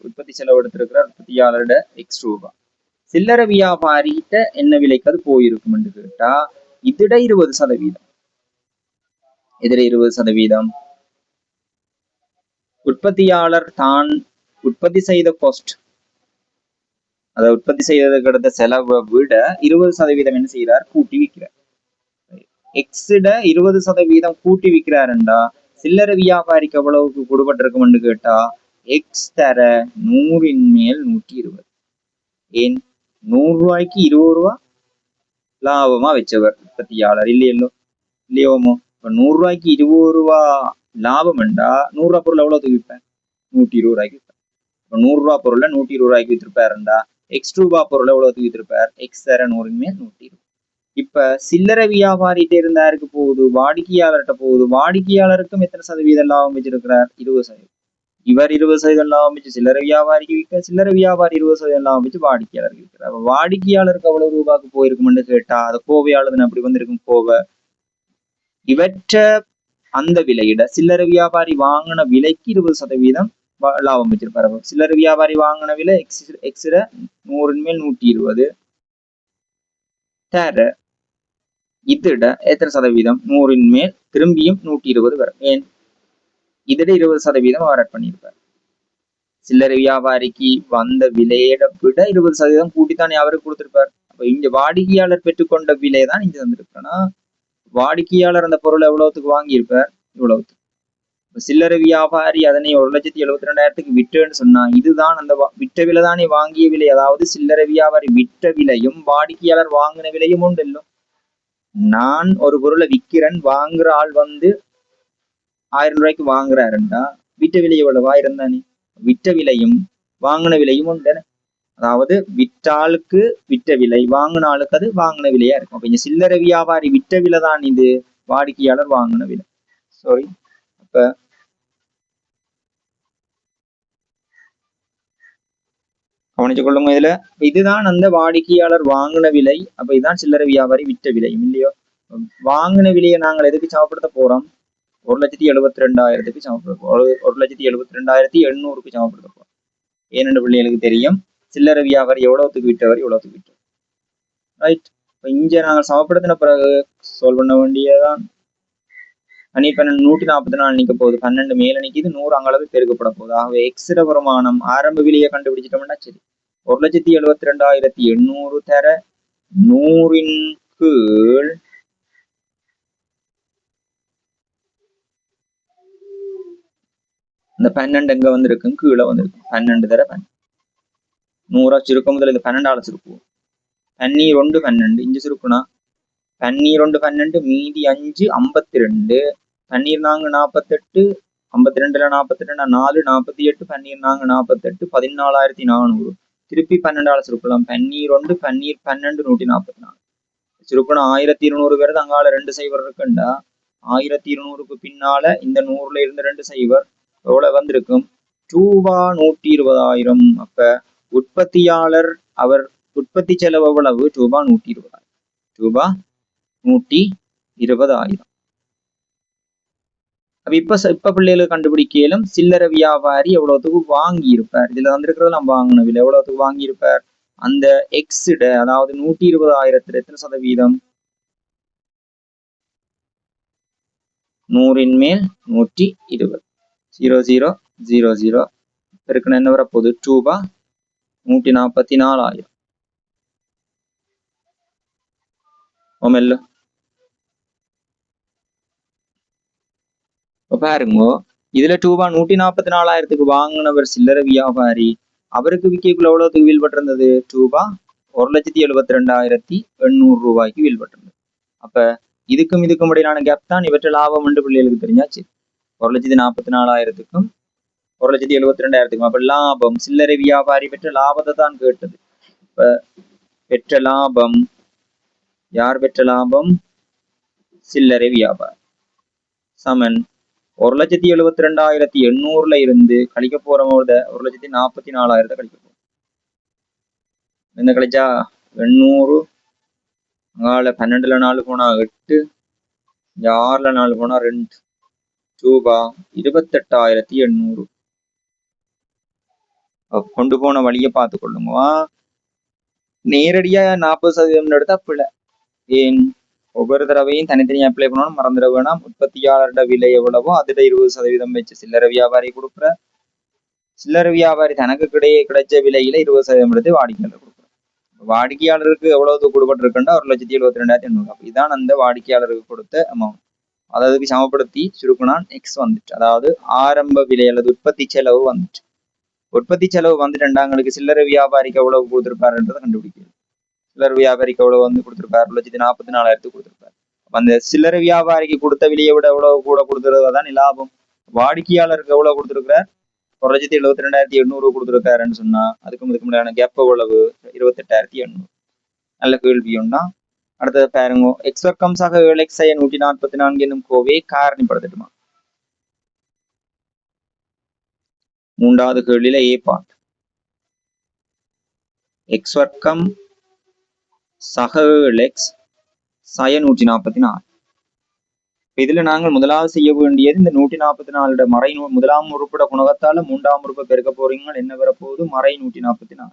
உற்பத்தி செலவு எடுத்திருக்கிறார்? உற்பத்தியாளரோட எக்ஸ் ரூபாய். சில்லறை வியாபாரிகிட்ட என்ன விலைக்கு அது போயிருக்கும்னு கேட்டா இதுட 20%. இதுல 20%. உற்பத்தியாளர் தான் உற்பத்தி செய்த காஸ்ட், அதை உற்பத்தி செய்ததுக்கு எடுத்த செலவை விட 20% என்ன செய்யறார்? கூட்டி விற்கிறார். எக்ஸிட 20% கூட்டி விற்கிறாருண்டா சில்லறை வியாபாரிக்கு எவ்வளவுக்கு கொடுபட்டிருக்கும்னு கேட்டா எக்ஸ் தர 100 மேல் 120. ஏன்? 100 ரூபாய்க்கு 20 ரூபா லாபமா வச்சவர் உற்பத்தியாளர் இல்லையோமோ. இப்ப 100 ரூபாய்க்கு 20 ரூபா லாபம் என்றா 100 ரூபா பொருள் எவ்வளவுக்கு விற்பேன்? 120 ரூபாய்க்கு விற்பேன். இப்ப 100 ரூபா பொருளை 120 ரூபாய்க்கு வித்திருப்பாருண்டா எக்ஸ் ரூபா பொருளை எவ்வளவுக்கு வித்திருப்பார்? எக்ஸ் தர 100 மேல் 120. இப்ப சில்லறை வியாபாரிகிட்ட இருந்தா யாருக்கு போகுது? வாடிக்கையாளர்கிட்ட போகுது. வாடிக்கையாளருக்கும் எத்தனை சதவீதம் லாபம் வச்சிருக்கிறார்? 20%. இவர் 20% லாபம் வச்சு சில்லறை வியாபாரிக்கு விற்க, சில்லறை வியாபாரி 20% லாபம் வச்சு வாடிக்கையாளருக்கு விற்கிறார். வாடிக்கையாளருக்கு அவ்வளவு ரூபாய்க்கு போயிருக்கும்னு கேட்டா அது கோவையாளர் அப்படி வந்திருக்கும். கோவை இவற்ற அந்த விலையிட சில்லறை வியாபாரி வாங்கின விலைக்கு 20% லாபம் வச்சிருப்பாரு. சில்லறை வியாபாரி வாங்கின விலை எக்ஸ்ல 100 மேல் 120 தர இதோட எத்தனை சதவீதம்? 100 மேல் திரும்பியும் 120 வரும். ஏன்? இதோட 20% அவர் ஆட் பண்ணியிருப்பார். சில்லறை வியாபாரிக்கு வந்த விலையை விட 20% கூட்டித்தானே அவருக்கு கொடுத்திருப்பார். இங்க வாடிக்கையாளர் பெற்றுக்கொண்ட விலை தான் இங்க வந்திருக்குன்னா வாடிக்கையாளர் அந்த பொருளை எவ்வளவுக்கு வாங்கியிருப்பார், இவ்வளவுக்கு. சில்லறை வியாபாரி அதனை 1,72,000 விற்றுன்னு சொன்னா இதுதான் அந்த விற்ற விலை தானே வாங்கிய விலை. அதாவது சில்லறை வியாபாரி விற்ற விலையும் வாடிக்கையாளர் வாங்கின விலையும் உண்டு இல்லை. நான் ஒரு பொருளை விற்கிறேன், வாங்குற ஆள் வந்து 1000 ரூபாய்க்கு வாங்குறாருண்டா விற்ற விலை எவ்வளவு 1000 தானே. விற்ற விலையும் வாங்கின விலையும் உண்டு. அதாவது விற்றாளுக்கு விற்ற விலை, வாங்கின ஆளுக்கு அது வாங்கின விலையா இருக்கும். அப்ப இங்க சில்லறை வியாபாரி விற்ற விலை தான் இது, வாடிக்கையாளர் வாங்கின விலை. சாரி, அப்ப கவனிச்சு கொள்ளுங்க. இதுல இதுதான் அந்த வாடிக்கையாளர் வாங்கின விலை. அப்ப இதுதான் சில்லறை வியாபாரி விற்ற விலையும் இல்லையோ. வாங்கின விலையை நாங்கள் எதுக்கு சமப்படுத்த போறோம்? 1,72,000 சமப்படுத்த போறோம். 1,72,800 சமப்படுத்த போறோம். ஏனென்று பிள்ளைகளுக்கு தெரியும் சில்லறை வியாபாரி எவ்வளவுக்கு விற்றவர், எவ்வளவுக்கு விற்றவர். ரைட். இங்க நாங்கள் சமப்படுத்தின பிறகு சால்வ் பண்ண வேண்டியதான். 144 நிக்க போகுது, 12 மேல நிக்குது, 100 அங்களவு பெருக்கப்பட போகுது. ஆகவே எக்ஸிட வருமானம் ஆரம்ப விலையை கண்டுபிடிச்சிட்டோம்னா சரி, 1,72,800 தர 100 கீழ் இந்த 12 எங்க வந்திருக்கு, கீழே வந்திருக்கு. 12 தர 100 சுருக்கம் முதல்ல இந்த 12 சுருக்குவோம். 12 12 இங்க சுருக்குனா 12 12 மீதி 5 52, 12 48, 52 42 4 48, 12 48 14,400. திருப்பி 12 சுருக்கலாம். 12 12 144 சுருக்கணும். 1200 வருது. அங்கால 2 சைவர் இருக்குண்டா 1200க்கு பின்னால இந்த 100ல இருந்து 2 சைவர் எவ்வளவு வந்திருக்கும், ரூ.120,000. அப்ப உற்பத்தியாளர் அவர் உற்பத்தி செலவு எவ்வளவு, ரூ.120,000. ரூ.120,000. அப்ப இப்ப பிள்ளைகளுக்கு கண்டுபிடிக்கலும் சில்லறை வியாபாரி எவ்வளவுக்கு வாங்கி இருப்பார். இதுல வந்திருக்கிறது நம்ம வாங்கின விலை எவ்வளவுக்கு வாங்கி இருப்பார். அந்த எக்ஸிட அதாவது 120,000 எத்தனை சதவீதம், 100 மேல் 120, 0000 பெருக்கணும் என்ன வரப்போகுது, ரூ.144,000. ஓமெல்ல பாருங்க, இதுல ரூ.144,000 வாங்கினவர் சில்லறை வியாபாரி, அவருக்கு விற்கக்குள்ள எவ்வளவுக்கு வீழ்பட்டிருந்தது, ரூ.172,800 வீழ்பட்டிருந்தது. அப்ப இதுக்கும் இடையிலான கேப் தான் இவற்றை லாபம் என்று பிள்ளைகளுக்கு தெரிஞ்சாச்சு. 1,44,000க்கும் 1,72,000. அப்ப லாபம் சில்லறை வியாபாரி பெற்ற லாபத்தை தான் கேட்டது. இப்ப பெற்ற லாபம் யார் பெற்ற லாபம், சில்லறை வியாபாரி சமன் 1,72,800ல இருந்து கழிக்க போறோட 1,44,000 கழிக்க போறோம். என்ன கழிச்சா 800, அங்கால 12ல 4 போனா 8, 6ல 4 போனா 2, ரூ.28,800. கொண்டு போன வழியை பார்த்து கொள்ளுங்க. நேரடியா 40% எடுத்தா பிள்ளை. ஏன் ஒவ்வொரு தடவையும் தனித்தனியா அப்ளை பண்ணணும், மறந்துட வேணாம். உற்பத்தியாளரோட விலை எவ்வளவோ அதுல 20% வச்சு சில்லறை வியாபாரி கொடுக்குற, சில்லறை வியாபாரி தனக்கு கிடைச்ச விலையில 20% எடுத்து வாடிக்கையாளர் கொடுக்குற. வாடிக்கையாளருக்கு எவ்வளவு கொடுப்பட்டிருக்குன்னா 1,72,800. இதான் அந்த வாடிக்கையாளருக்கு கொடுத்த அமௌண்ட். அதுக்கு சமப்படுத்தி சுருக்குனான் எக்ஸ் வந்துட்டு, அதாவது ஆரம்ப விலை அல்லது உற்பத்தி செலவு வந்துட்டு. உற்பத்தி செலவு வந்துட்டு எங்களுக்கு சில்லறை வியாபாரிக்கு எவ்வளவு கொடுத்திருப்பாருன்றதை கண்டுபிடிக்கணும். சில்லறை வியாபாரிக்கு எவ்வளவு வந்து கொடுத்திருப்பாரு, 1,44,000 கொடுத்திருப்பாரு. அந்த சில்லறை வியாபாரிக்கு கொடுத்த விலையை விட எவ்வளவு கூட கொடுத்துறதுதான் லாபம். வாடிக்கையாளருக்கு எவ்வளவு கொடுத்திருக்கிறார், 1,72,800 கொடுத்திருக்காருன்னு சொன்னா அதுக்கு முன்னாடி கேப் எவ்வளவு, 28,800. நல்ல கேள்வியும்னா அடுத்தது பாருங்க, எக்ஸ் வர்க்கம் சக 7x 144 என்னும் கோவையை காரணிப்படுத்தட்டுமா. மூன்றாவது கேள்வியில ஏ பார்ட், எக்ஸ் வர்க்கம் சக 7x 144. இதுல நாங்கள் முதலாவது செய்ய வேண்டியது இந்த 144 மறை முதலாம் உறுப்பிட குணகத்தால 3ஆம் உறுப்பை பெருக்க போறீங்க. என்ன வரப்போகுது, மறை 144.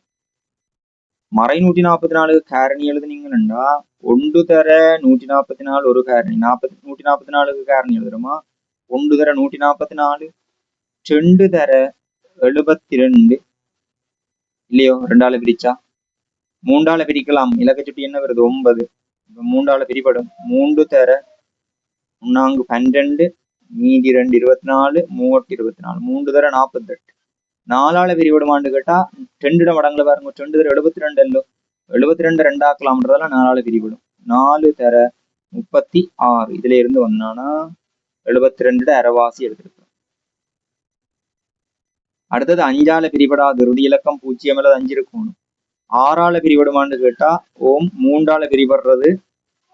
மறை 144 காரணி எழுதுனீங்கன்னா 1 தர 144 ஒரு காரணி, 144 காரணி எழுதுறோமா, 1 தர 144, 2 தர 72 இல்லையோ, 2ஆல பிரிச்சா மூன்றால பிரிக்கலாம். இலக்க சுட்டி என்ன வருது 9. இப்ப மூன்றால பிரிபடும். 3 தர 4 12 மீதி 2 24 3 24 3 தர 48. 4ஆல பிரிபடுமான்னு கேட்டா 2 மடங்குல பாருங்க 2 தர 72 அல்லோ 72 2 ஆக்கலாம்ன்றதால 4ஆல பிரிபடும். 4 தர 36 இதுல இருந்து வந்தானா 72 அரைவாசி எடுத்திருக்கோம். அடுத்தது 5ஆல பிரிபடாது இறுதி இலக்கம் 0 அல்லது 5 இருக்கணும். 6ஆல பிரிபடுமான்னு கேட்டா 3ஆல பிரிபடுறது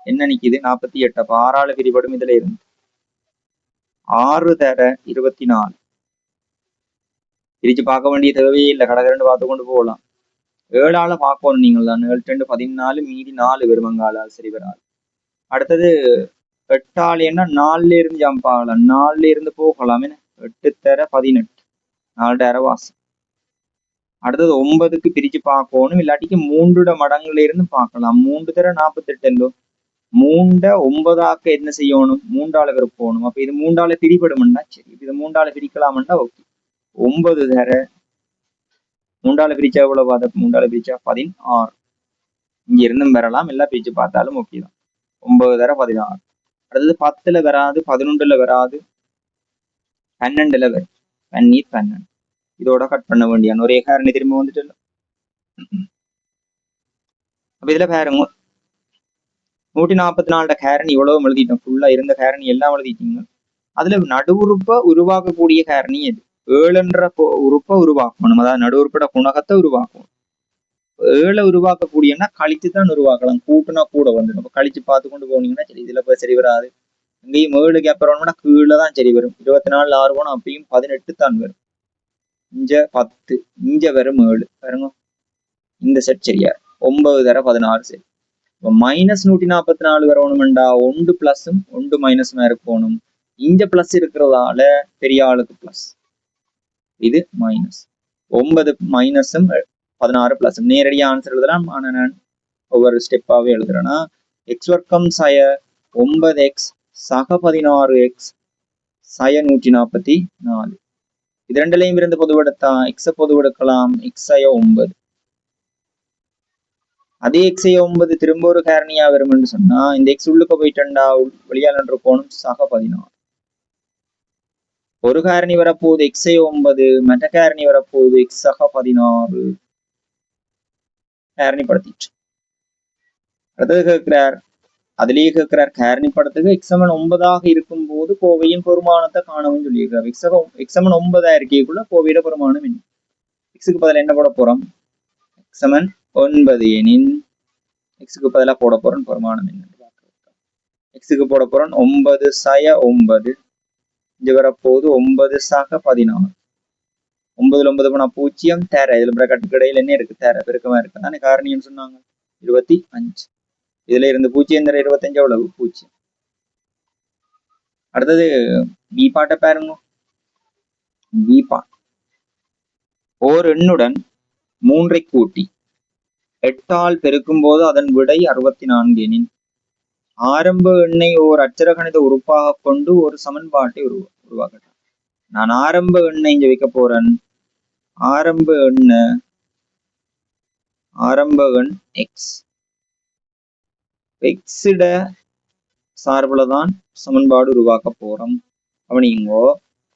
என்ன நிக்குது 48. அப்ப 6ஆல பிரிபடும் இதுல இருந்து 6 தர 24 பிரிச்சு பார்க்க வேண்டிய தேவையே இல்லை. கடகரண்டு பார்த்து கொண்டு போகலாம். 7ஆல பார்க்கணும் நீங்கள் தான். 7 2 14 மீதி 4 பெருமங்கால சரி வராது. அடுத்தது 8ஆல என்ன 4ல இருந்து ஜம்ப் ஆகலாம். 4ல இருந்து போகலாம். 8 தர 18 4 அரைவாசி. அடுத்தது 9க்கு பிரிச்சு பார்க்கணும். இல்லாட்டிக்கு 3 மடங்குல இருந்து பார்க்கலாம். 3 தர 48 3 9ஆக்க என்ன செய்யணும் 3ஆல போகணும். அப்ப இது 3ஆல பிரிபடும்னா சரி. இது 3ஆல பிரிக்கலாம்னா ஓகே. 9 தர 3ஆல பிரிச்சா எவ்வளவு? 3ஆல பிரிச்சா 16. இங்க இருந்தும் வரலாம். எல்லாம் பிரிச்சு பார்த்தாலும் ஓகே தான். 9 தர 16. அடுத்தது 10ல வராது, 11ல வராது, 12ல வரும். 12 இதோட கட் பண்ண வேண்டியான ஒரே காரணி திரும்ப வந்துட்டு. அப்ப இதுல பாருங்க 144 கேரணி இவ்வளவு எழுதிட்டோம். ஃபுல்லா இருந்த கேரணி எல்லாம் எழுதிட்டீங்க. அதுல நடு உறுப்பை உருவாக்கக்கூடிய கேரணி எது? 7என்ற உறுப்பை உருவாக்கணும். அதாவது நடு உறுப்போட குணகத்தை உருவாக்கணும். 7 உருவாக்கக்கூடியன்னா கழிச்சு தான் உருவாக்கலாம். கூட்டுனா கூட வந்துடும். கழிச்சு பார்த்து கொண்டு போனீங்கன்னா சரி. இதுல போய் சரி வராது. இங்கேயும் 7க்கு அப்புறம்னா கீழே தான் சரி வரும். 24 6 போனா அப்பயும் 18 தான் வரும். இங்க 10 இங்க வரும் 7 பாருங்க. இந்த செட் சரியா 9 தர 16 சரி. மைனஸ் 144 வரணும்டா 1 பிளஸும் 1 மைனஸும் இருக்கணும். இங்க பிளஸ் இருக்கிறதால பெரிய ஆளுக்கு பிளஸ், இது மைனஸ். 9 மைனஸும் 16 பிளஸும் நேரடியாக ஆன்சர் எழுதலாம். ஆனா நான் ஒவ்வொரு ஸ்டெப்பாவே எழுதுறேன்னா எக்ஸ் வர்க்கம் சய 9x சக 16x சய 144 இது ரெண்டுலையும் இருந்து பொதுவெடுத்தா எக்ஸ பொதுவெடுக்கலாம். எக்ஸ் சய 9 அதே எக்ஸைய 9 திரும்ப ஒரு காரணியா வரும்னு சொன்னா இந்த எக்ஸ் உள்ளுக்க போயிட்டா வெளியால் என்ற கோணம் சக 16. ஒரு காரணி வரப்போகுது எக்ஸைய 9, மற்ற காரணி வரப்போகுது எக்ஸ் சக 16 காரணிப்படுத்திட்டு. அடுத்தது கேட்கிறார், அதுலயே கேட்கிறார் காரணிப்படுத்துக்கு எக்ஸமன் 9ஆக இருக்கும் போது கோவையின் பெருமானத்தை காணவும் சொல்லியிருக்கிறார். எக்ஸமன் 9 இருக்கைக்குள்ள கோவையோட பெருமானம் என்ன? எக்ஸுக்கு பதில் என்ன போட போறோம்? எக்ஸமன் 9 எனின் எக்ஸுக்கு பதிலாக போட போறோம் பெருமானம் என்ன? எக்ஸுக்கு போட போறோம் 9 சய 9. இங்க வரப்போகுது 9 சக 16. 9ல 9 போனா 0 தேர. இதுல பிரக்கட்டுக்கு இடையில என்ன இருக்கு? தேர பெருக்கமா இருக்கு. தானே காரணின்னு சொன்னாங்க 25. இதுல இருந்து 0 தர 25 எவ்வளவு? 0. அடுத்தது பி பாட்டை பாருங்க. பி பாட் ஓர் எண்ணுடன் 3ஐ கூட்டி 8ஆல் பெருக்கும் போது அதன் விடை 64 எனின் ஆரம்ப எண்ணை ஓர் அச்சரகணித உறுப்பாக கொண்டு ஒரு சமன்பாட்டை உருவாக்கட்டும். நான் ஆரம்ப எண்ணை இங்க வைக்க போறேன். ஆரம்ப எண் எக்ஸ். எக்ஸிட சார்புல தான் சமன்பாடு உருவாக்க போறோம். அவனிங்கோ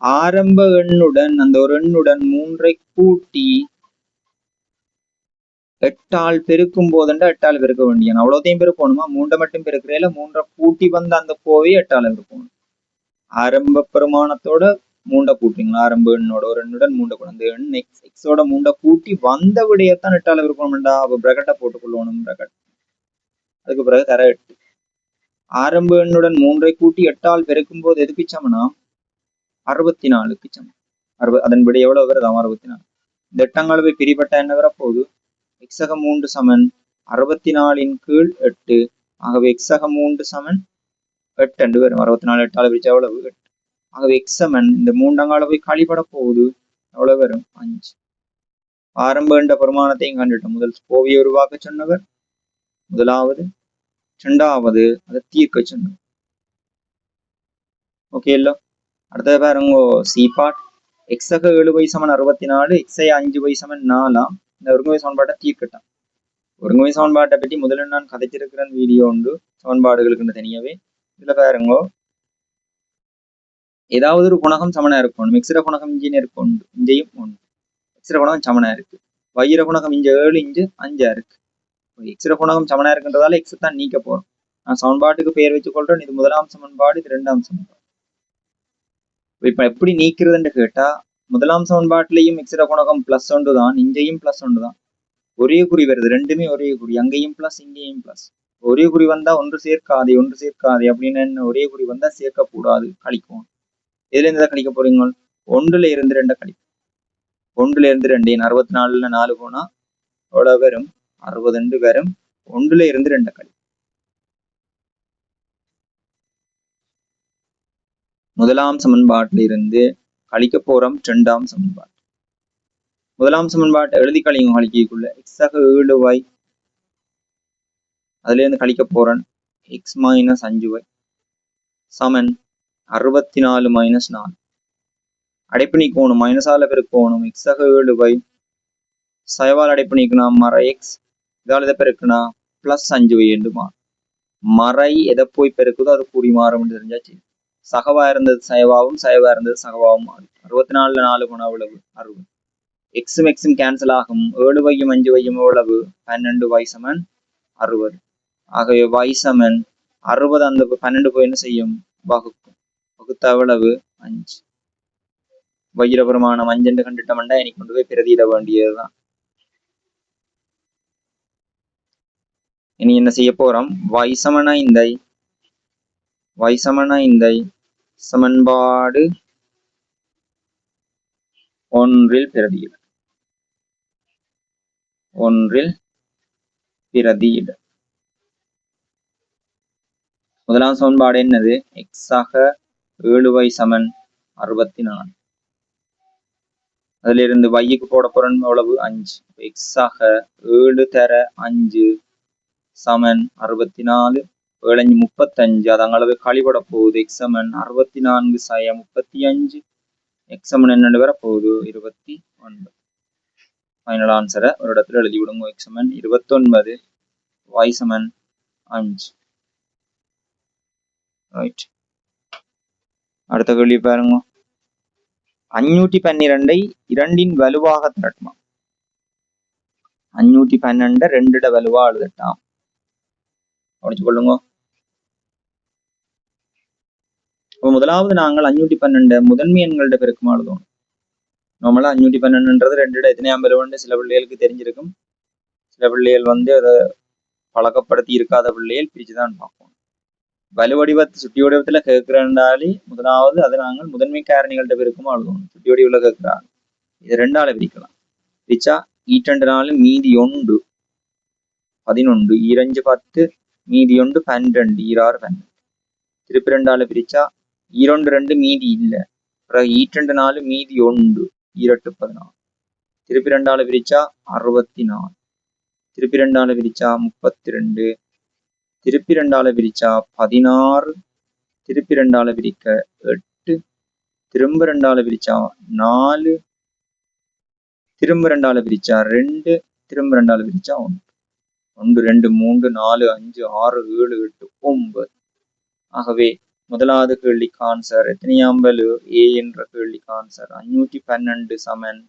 ஆரம்ப எண்ணுடன் அந்த ஒரு எண்ணுடன் 3ஐ கூட்டி 8ஆல் பெருக்கும் போதுண்டா 8ஆல் பெருக்க வேண்டிய அவ்வளோத்தையும் பெருக்கணுமா? 3 மட்டும் பெருக்கிறேல 3 கூட்டி வந்து அந்த கோவை 8ஆல் பெருக்கணும். ஆரம்ப பெருமானத்தோட 3 கூட்டிங்களா? ஆரம்ப எண்ணோட ஒரு எண்ணுடன் 3 கூட அந்த எண் எக்ஸோட 3 கூட்டி வந்த விடையத்தான் 8ஆல் பெருக்கணும்டா. அப்ப பிரகட்டை போட்டுக்கொள்ளணும். பிரகட் அதுக்கு பிறகு தர 8. ஆரம்ப எண்ணுடன் 3ஐ கூட்டி 8ஆல் பெருக்கும் போது எதுக்கு சமனா? 64க்கு சமம். அதன் விட எவ்வளவு வருது? 64. இந்த 8 போய் பிரிபட்ட என்ன வர போகுது? எக்ஸக 3 சமன் 64 கீழ் 8. ஆகவே எக்ஸக 3 சமன் 8 என்று வரும். 64 8ஆல் பிரிச்சா எவ்வளவு? 8. ஆகவே எக்ஸ் சமன் இந்த 3 போய் கழிப்பட போகுது எவ்வளவு வரும்? 5. ஆரம்ப என்ற பெருமானத்தையும் கண்டுட்டோம். முதல் கோவையை உருவாக்க சொன்னவர் முதலாவது, 2வது அதை தீர்க்க சொன்னவர். ஓகே இல்ல? அடுத்தது பாருங்க சி பார்ட். எக்ஸக 7y சமன் 64, எக்ஸை 5y சமன் 4. இந்த ஒருங்குவை சமன்பாட்டை தீர்க்கட்டான். ஒருங்குமை சமன்பாட்டை பற்றி முதல்ல நான் கதைச்சிருக்கிறேன் வீடியோ உண்டு சமன்பாடுகளுக்கு தனியாவே. இதுல பாருங்கோ, ஏதாவது ஒரு குணகம் சமனா இருக்கணும். எக்ஸிர குணகம் இஞ்சின்னு இருக்கும், இஞ்சையும் உண்டு. எக்ஸிர குணகம் சமனா இருக்கு. வயிற குணகம் இஞ்ச 7 இஞ்சு 5 இருக்கு. எக்ஸிர குணகம் சமனா இருக்குன்றதால எக்ஸ் தான் நீக்க போறோம். நான் சமன்பாட்டுக்கு பெயர் வச்சுக் கொள்றேன். இது முதலாம் சமன்பாடு, இது இரண்டாம் சமன்பாடு. இப்ப எப்படி நீக்கிறதுன்னு கேட்டா, முதலாம் சமன்பாட்டிலையும் எக்ஸிர குணகம் பிளஸ் ஒன்று தான், இங்கேயும் பிளஸ் ஒன்று தான். ஒரே குறி வருது, ரெண்டுமே ஒரே குறி, அங்கேயும் பிளஸ் இங்கேயும் பிளஸ். ஒரே குறி வந்தா ஒன்று சேர்க்காதே அப்படின்னு ஒரே குறி வந்தா சேர்க்கக்கூடாது, கழிக்கும். இதுல இருந்து கழிக்க போறீங்க, 1ல இருந்து 2 கழிக்கும். 1ல இருந்து 2 64ல 4 போனா எவ்வளவு வரும்? 62 வரும். 1ல இருந்து 2 கழிக்கும். முதலாம் சமன்பாட்டில் இருந்து கழிக்க போறோம் இரண்டாம் சமன்பாடு. முதலாம் சமன்பாட்டை எழுதி கழிக்கக்குள்ள எக்ஸாக 7y, அதுல இருந்து கழிக்க போறேன் எக்ஸ் மைனஸ் 5y சமன் 64 மைனஸ் 4. அடைப்பு நீக்கணும், மைனஸால பெருக்கணும். எக்ஸாக 7y சயவால் அடைப்பு நீக்கணும், மறை எக்ஸ் இதால் எதை பெருக்குனா பிளஸ் 5y என்று மாறும். மறை எதை போய் பெருக்குதோ அது கூடி மாறும் தெரிஞ்சாச்சு. சகவா இருந்தது சயவாவும், சயவா இருந்தது சகவாவும் மாறும். 64ல 4 போனா எவ்வளவு? 60. எக்ஸும் எக்ஸும் கேன்சல் ஆகும். 7yயும் 5yயும் எவ்வளவு? 12y சமன் 60. ஆகவே y சமன் 60. அந்த 12 போய் என்ன செய்யும்? வகுக்கும். வகுத்த எவ்வளவு? 5. வயிற பிரமாணம் 5 என்று கண்டுட்டோம்னா இனி கொண்டு போய் பிரதியிட வேண்டியதுதான். இனி என்ன செய்ய போறோம்? y சமன் 5, y சமன் 5 சமன்பாடு 1ல் பிரதியிட. 1ல் பிரதியிட. முதலாம் சமன்பாடு என்னது? எக்ஸாக 7y சமன் 64. அதுல இருந்து வைக்கு போட போறோம் எவ்வளவு? 5. எக்ஸாக 7 தர 5 சமன் 64. 7 35. அது அங்களவு கழிபட போகுது. எக்ஸ் சமன் 64 சய 35. எக்ஸ் சமன் என்னென்னு வர போகுது? 29. ஃபைனல் ஆன்சரை ஒரு இடத்துல எழுதி விடுங்க. எக்ஸ் சமன் 29, y சமன் 5. ரைட். அடுத்த கேள்வி பாருங்க. 512 2ன் வலுவாக திரட்டுமா? 512 2 வலுவா எழுதட்டாம். கவனிச்சு கொள்ளுங்க. முதலாவது நாங்கள் 512 முதன்மை எண்கள்ட பெருக்குமா எழுதணும். நம்மள 512ன்றது 2 எத்தனையாம் வலுவன்னு சில பிள்ளைகளுக்கு தெரிஞ்சிருக்கும். சில பிள்ளைகள் அதை பழக்கப்படுத்தி இருக்காத பிள்ளைகள் பிரிச்சுதான் பார்ப்போம். வலுவடிவத்தை சுட்டி வடிவத்துல கேட்கிறாண்டாலே முதலாவது அதை நாங்கள் முதன்மை காரணிகள்ட பெருக்குமா எழுதணும். சுட்டி வடிவுல கேட்கிறாங்க. இது 2ஆல பிரிக்கலாம். பிரிச்சா 2 மீதி 1 11, 2 10, மீதி 1 12, 6 12. திருப்பி 2ஆல பிரிச்சா 2 மீதி இல்லை. அப்புறம் 2 மீதி 1 8 14. திருப்பி 2ஆல பிரிச்சா 64. திருப்பி 2ஆல பிரிச்சா 32. திருப்பி 2ஆல பிரிச்சா 16. திருப்பி 2ஆல பிரிக்க 8. திரும்ப 2ஆல பிரிச்சா 4. திரும்ப 2ஆல பிரிச்சா 2. திரும்ப 2ஆல பிரிச்சா 1. 1 2 3 4 5 6 7 8 9. ஆகவே முதலாவது கேள்விக்கு ஆன்சர் எத்தனையாம் வலு? ஏ என்ற கேள்விக்கு ஆன்சர் 512 சமன்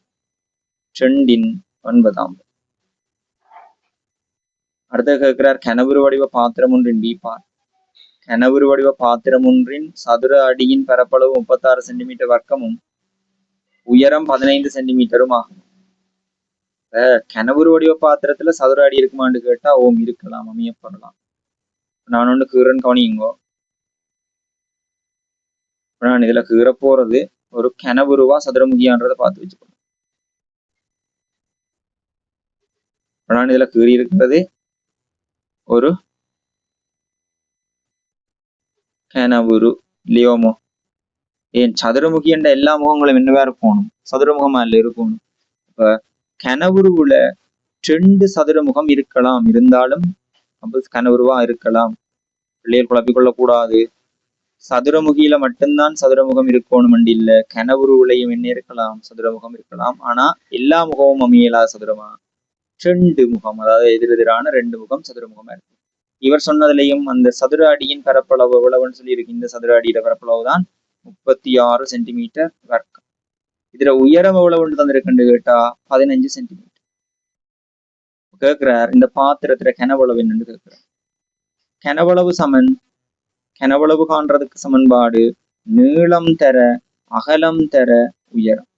2ன் 9ஆம். அடுத்த கேட்கிறார், கனவுரு வடிவ பாத்திரம் ஒன்றின் பி பார். கனவுரு வடிவ பாத்திரம் ஒன்றின் சதுர அடியின் பரப்பளவு 36 சென்டிமீட்டர் வர்க்கமும் உயரம் 15 சென்டிமீட்டரும் ஆகும். கனவுரு வடிவ பாத்திரத்துல சதுர அடி இருக்குமான்னு கேட்டா ஓம் இருக்கலாம், அமையப்படலாம். நான் ஒன்று கீறன் கவனியுங்கோ. நான் இதுல கீற போறது ஒரு கனவுருவா சதுரமுகியான்றதை பார்த்து வச்சுக்கணும். நான் இதுல கீறி இருக்கிறது ஒரு கனவுரு இல்லையோமோ. ஏன் சதுரமுகி என்ற எல்லா முகங்களும் என்னவா இருக்கணும்? சதுரமுகமா இல்ல இருக்கணும். இப்ப கனவுருவுல 2 சதுரமுகம் இருக்கலாம், இருந்தாலும் கனவுருவா இருக்கலாம். பிள்ளைகள் குழப்பிக்கொள்ள கூடாது. சதுரமுகியில மட்டும்தான் சதுரமுகம் இருக்கணும் இல்ல, கனவுருவுலையும் என்ன இருக்கலாம்? சதுரமுகம் இருக்கலாம். ஆனா எல்லா முகமும் அமையலா சதுரமா? 2 முகம், அதாவது எதிரெதிரான 2 முகம் சதுரமுகமா இருக்கு. இவர் சொன்னதுலயும் அந்த சதுர அடியின் பரப்பளவு எவ்வளவுன்னு சொல்லி இருக்கு. இந்த சதுர அடியில பரப்பளவு தான் 36 சென்டிமீட்டர் வர்க்கம். இதுல உயரம் எவ்வளவுன்னு தந்திருக்குன்னு கேட்டா 15 சென்டிமீட்டர் கேட்கிறார். இந்த பாத்திரத்துல கனவளவு என்னன்னு கேட்கிறார். கனவளவு சமன், கனவளவு காண்றதுக்கு சமன்பாடு நீளம் தர அகலம் தர உயரம்.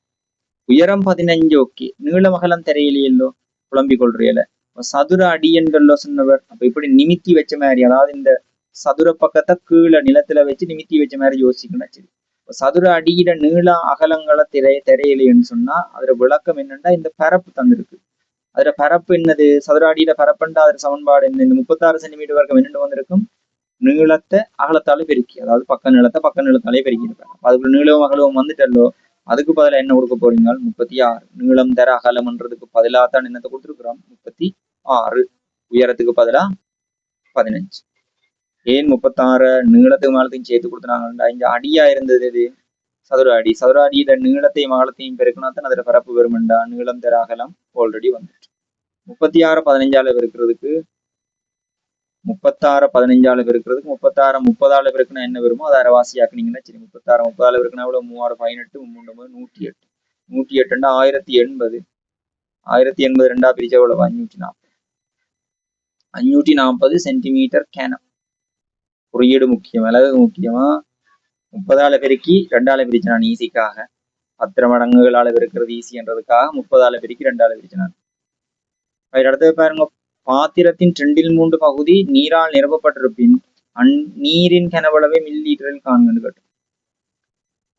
உயரம் 15, ஓகே. நீளம் அகலம் தெரியலையோ, குழம்பிக் கொள்றியல. சதுர அடி என்றோ சொன்னவர். அப்ப இப்படி நிமித்தி வச்ச மாதிரி, அதாவது இந்த சதுர பக்கத்தை கீழே நிலத்துல வச்சு நிமித்தி வச்ச மாதிரி யோசிக்கணும். சரி, சதுர அடியில நீள அகலங்களை தெரியலைன்னு சொன்னா அதுல விளக்கம் என்னன்னா இந்த பரப்பு தந்திருக்கு. அதுல பரப்பு என்னது, சதுர அடியில பரப்புண்டா அதுல சமன்பாடு என்ன, இந்த 36 சென்டிமீட்டர் வரைக்கும் என்னென்னு வந்திருக்கும், நீளத்தை அகலத்தாலே பெருக்கி, அதாவது பக்க நீளத்தாலே பெருக்கி இருப்பாங்க. அதுக்குள்ள நீளவும் அகலவும் வந்துட்டல்லோ, அதுக்கு பதிலாக என்ன கொடுக்க போறீங்க, 36. நீளம் தர அகலம்ன்றதுக்கு பதிலாக தான் என்னத்தை கொடுத்துருக்குறோம், 36. உயரத்துக்கு பதிலா 15. ஏன் 36 நீளத்துக்கு மேலத்தையும் சேர்த்து கொடுத்துனாங்கண்டா, இங்க அடியா இருந்தது எது, சதுர அடி. சதுர அடியில நீளத்தையும் அகலத்தையும் பெருக்கினா தான் அதுல பரப்பு வருமெண்டா, நீளம் தர அகலம் ஆல்ரெடி வந்துட்டு. 36 15 இருக்கிறதுக்கு 36 15 இருக்கிறதுக்கு 36 30 இருக்குன்னா என்ன வருமோ அதை அரைவாசி ஆக்குனீங்கன்னா சரி. 36 30 இருக்குன்னா எவ்வளவு, 3 18 108 108 1080. 1080 ரெண்டா பிரிச்சா எவ்வளவு, 540. 540 சென்டிமீட்டர் கேனம். குறியீடு முக்கியம், அளவு முக்கியமா. 30 பெருக்கி 2 பிரிச்சு நான் ஈஸிக்காக, 10 மடங்குகளால பெருக்கிறது ஈஸின்றதுக்காக 30 பெருக்கி 2 பிரிச்சு நான். அடுத்தது பாருங்க, பாத்திரத்தின் 2/3 பகுதி நீரால் நிரப்பப்பட்டிருப்பின் நீரின் கனவளவை மில்லி லீட்டரில் காண்கன்னு கேட்டு.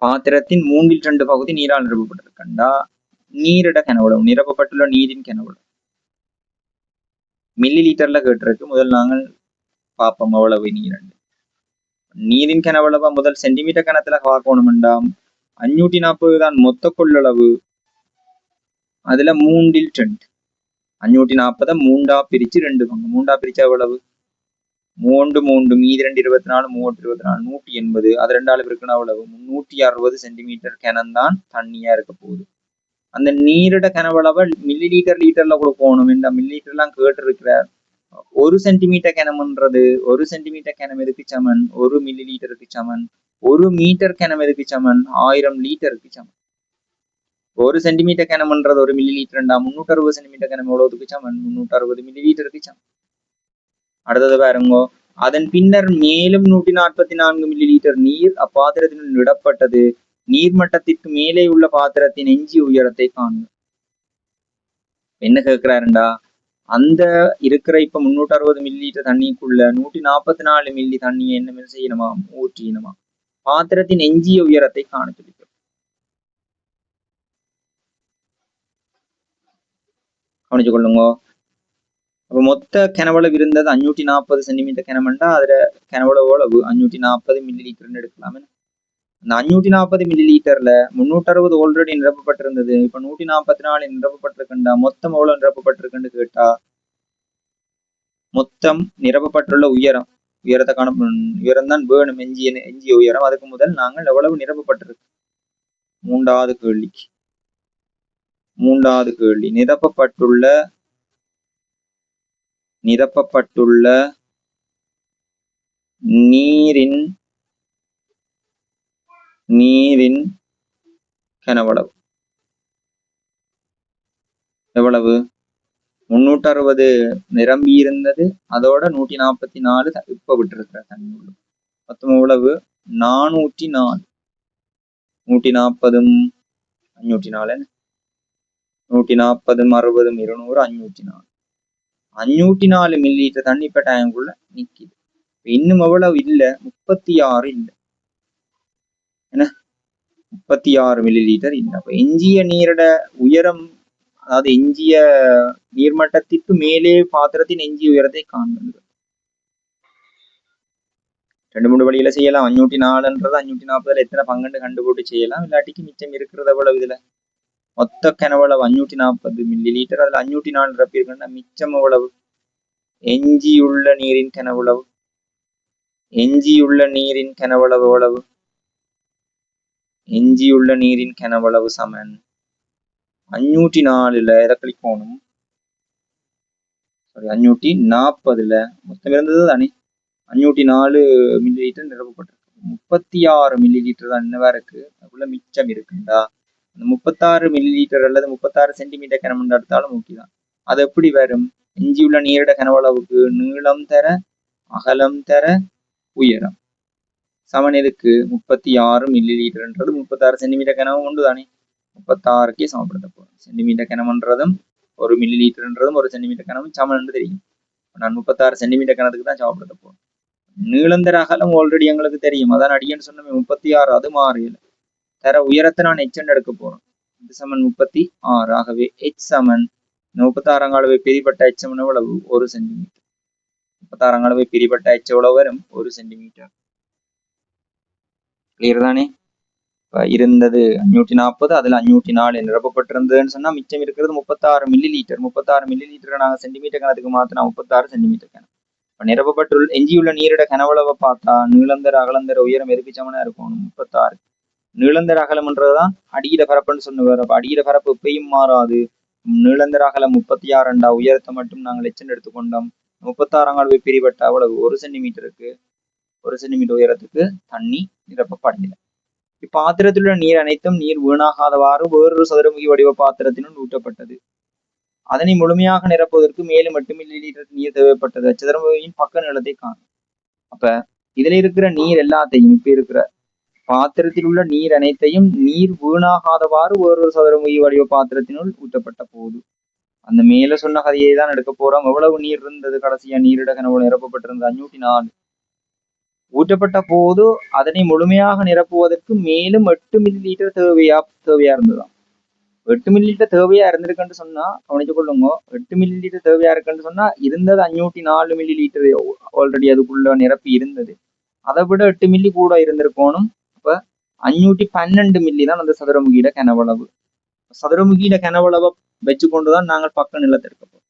பாத்திரத்தின் 3/2 பகுதி நீரால் நிரப்பப்பட்டிருக்கண்டா நீரிட கனவளவு, நிரப்பப்பட்டுள்ள நீரின் கனவளவு மில்லி லீட்டர்ல கேட்டிருக்கு. முதல் நாங்கள் பார்ப்போம் எவ்வளவு நீரின் கனவளவை முதல் சென்டிமீட்டர் கணத்துல பார்க்கணும்டா. 540 தான் மொத்த கொள்ளளவு. அதுல 3/2 540 3 பிரிச்சு 2 பங்கு. 3 பிரிச்சா எவ்வளவு, 3 மீதி 2 24 24 180. அது 2 இருக்குன்னா எவ்வளவு, 360 சென்டிமீட்டர் கிணம் தான் தண்ணியா இருக்க போகுது. அந்த நீரிட கனவளவை மில்லி லீட்டர் லீட்டர்ல கூட போகணும். இந்த மில்லி லீட்டர்லாம் கேட்டு இருக்கிறார். 1 சென்டிமீட்டர் கிணம்ன்றது, 1 சென்டிமீட்டர் கிணம் எதுக்கு சமன், 1 மில்லி லீட்டருக்கு சமன். 1 மீட்டர் கிணம் எதுக்கு சமன், 1000 லிட்டருக்கு சமன். 1 சென்டிமீட்டர் கிணம்ன்றது 1 மில்லி லீட்டர்ண்டா 360 சென்டிமீட்டர் கிணம் எவ்வளவுக்கு சமன், 360 மில்லி லீட்டருக்கு சமன். அடுத்தது பாருங்க, அதன் பின்னர் மேலும் 144 மில்லி லீட்டர் நீர் அப்பாத்திரத்தினுள் விடப்பட்டது. நீர்மட்டத்திற்கு மேலே உள்ள பாத்திரத்தின் எஞ்சிய உயரத்தை காண்க. என்ன கேட்கிறாருண்டா, அந்த இருக்கிற இப்ப 360 மில்லி லீட்டர் தண்ணிக்குள்ள 144 மில்லி தண்ணியை என்ன செய்யணுமா, ஊற்றினுமா. பாத்திரத்தின் எஞ்சிய உயரத்தை காண சொல்லி கவனிச்சு கொள்ளுங்க. அப்ப மொத்த கனவளவு இருந்தது 540 சென்டிமீட்டர் கிணமண்டா அதுல கனவளவு எவ்வளவு, 540 மில்லி லீட்டர்னு எடுக்கலாம். அந்த 540 மில்லி லீட்டர்ல 360 ஆல்ரெடி நிரப்பப்பட்டிருந்தது. இப்ப 144 நிரப்பப்பட்டிருக்குண்டா. மொத்தம் எவ்வளவு நிரப்பப்பட்டிருக்குன்னு கேட்டா, மொத்தம் நிரப்பப்பட்டுள்ள உயரத்தை காண, உயரம் தான் வேணும், எஞ்சிய உயரம். அதுக்கு முதல் நாங்கள் எவ்வளவு நிரப்பப்பட்டிருக்கு, மூன்றாவது கேள்வி நிரப்பப்பட்டுள்ள நீரின் கனவளவு எவ்வளவு, 360 நிரம்பி இருந்தது, அதோட 144 இப்ப விட்டுருக்கிற தண்ணி. மொத்தம் எவ்வளவு, 404. 140 504 140 60 200 504. 504 மில்லி லீட்டர் தண்ணி இப்ப டேங்குள்ள நிக்குது. இன்னும் எவ்வளவு இல்ல, 36 இல்ல, என்ன 36 மில்லி லீட்டர் இல்ல. அப்ப எஞ்சிய நீரோட உயரம், அதாவது எஞ்சிய நீர்மட்டத்திற்கு மேலே பாத்திரத்தின் எஞ்சிய உயரத்தை காண்கிறது. 2-3 வழியில செய்யலாம். 504ன்றது 540 எத்தனை பங்குன்னு கண்டுபிடிச்சு செய்யலாம். இல்லாட்டிக்கு மிச்சம் இருக்கிறது எவ்வளவு, இதுல மொத்த கனவளவு 540 மில்லி லீட்டர், அதுல 504 நிரப்பி இருக்குன்னா மிச்சம் எவ்வளவு, எஞ்சியுள்ள நீரின் கனவளவு எவ்வளவு, எஞ்சியுள்ள நீரின் கனவளவு சமன் 504ல எதை கழிக்கணும், சாரி 540ல மொத்தம் இருந்தது தானே 504 மில்லி லிட்டர் நிரப்பப்பட்டிருக்கு. 36 மில்லி லிட்டர் தான் என்னவா இருக்கு, அதுக்குள்ள மிச்சம் இருக்குண்டா. அந்த 36 மில்லி லிட்டர் அல்லது 36 சென்டிமீட்டர் கனமண்டு எடுத்தாலும் முக்கியம். அது எப்படி வரும்? எஞ்சியுள்ள நீரிட கனவளவுக்கு நீளம் தர அகலம் தர உயரம் சமன் எதுக்கு 36 மில்லி லிட்டர்ன்றது 36 சென்டிமீட்டர் கனவும் உண்டு தானே, 36க்கே சமப்படுத்த போறோம். சென்டிமீட்டர் கனம்ன்றதும் 1 மில்லி லிட்டர்ன்றதும் 1 சென்டிமீட்டர் கனவும் சமன் தெரியும். நான் 36 சென்டிமீட்டர் கணத்துக்கு தான் சமப்படுத்த போறோம். நீளந்தர அகலம் ஆல்ரெடி எங்களுக்கு தெரியும், அதான் அடியன்னு சொன்ன 36, அது மாறியல. தர உயரத்தை நான் எச் எடுக்க போறோம். இது சமன் 36. ஆகவே எச் சமன் 36 அளவை பிரிபட்ட எச் சமன் எவ்வளவு 1 சென்டிமீட்டர். 36 அளவை பிரிபட்ட எச் எவ்வளவு வரும் 1 சென்டிமீட்டர். கிளியர் தானே? இருந்தது 540, அதுல 504 நிரப்பப்பட்டிருந்ததுன்னு சொன்னா மிச்சம் இருக்கிறது 36 மில்லி லிட்டர். 36 மில்லி லிட்டர் நாங்க சென்டிமீட்டர் கணத்துக்கு மாத்தினா 36 சென்டிமீட்டர் கணம். நிரப்பப்பட்டுள்ள எஞ்சியுள்ள நீரிட கனவளவை பார்த்தா நீளந்தர அகலந்தர உயரம் எதுக்கு சமனா இருக்கும் 36. நீளந்தர அகலம்ன்றதுதான் அடியிட பரப்புன்னு சொன்னுவார். அப்ப அடியிட பரப்பு எப்பயும் மாறாது. நீளந்தர அகலம் 36 உயரத்தை மட்டும் நாங்கள் எச்சன் எடுத்துக்கொண்டோம். 36 அளவு பிரிபட்ட அவ்வளவு 1 சென்டிமீட்டருக்கு 1 சென்டிமீட்டர் உயரத்துக்கு தண்ணி நிரப்பப்படவில்லை. இப்பாத்திரத்திலுள்ள நீர் அனைத்தும் நீர் வீணாகாதவாறு வேறொரு சதுரமுகி வடிவ பாத்திரத்தினுள் ஊற்றப்பட்டது. அதனை முழுமையாக நிரப்புவதற்கு மேலும் 8 மில்லி லிட்டர் நீர் தேவைப்பட்டது. சதுரமுகியின் பக்க நீளத்தை காணும். அப்ப இதுல இருக்கிற நீர் எல்லாத்தையும் இப்ப இருக்கிற பாத்திரத்தில் உள்ள நீர் அனைத்தையும் நீர் வீணாகாதவாறு வேறொரு சதுரமுகி வடிவ பாத்திரத்தினுள் ஊற்றப்பட்ட போது அந்த மேல சொன்ன கதையை தான் எடுக்க போறோம். எவ்வளவு நீர் இருந்தது கடைசியா நீரிட கனவு நிரப்பப்பட்டிருந்தது 504. ஊற்றப்பட்ட போது அதனை முழுமையாக நிரப்புவதற்கு மேலும் 8 மில்லி லிட்டர் தேவையா இருந்ததுதான். 8 மில்லி லிட்டர் தேவையா இருந்திருக்குன்னு சொன்னா கவனிச்சு கொள்ளுங்க. 8 மில்லி லிட்டர் தேவையா இருக்குன்னு சொன்னா இருந்தது 504 மில்லி லிட்டர் ஆல்ரெடி அதுக்குள்ள நிரப்பி இருந்தது. அதை விட 8 மில்லி கூட இருந்திருக்கணும். அப்ப 512 மில்லி தான் அந்த சதுரமுகியிட கனவளவு. சதுரமுகியிட கனவளவை வச்சு கொண்டுதான் நாங்கள் பக்க நிலத்தை எடுக்க போறோம்.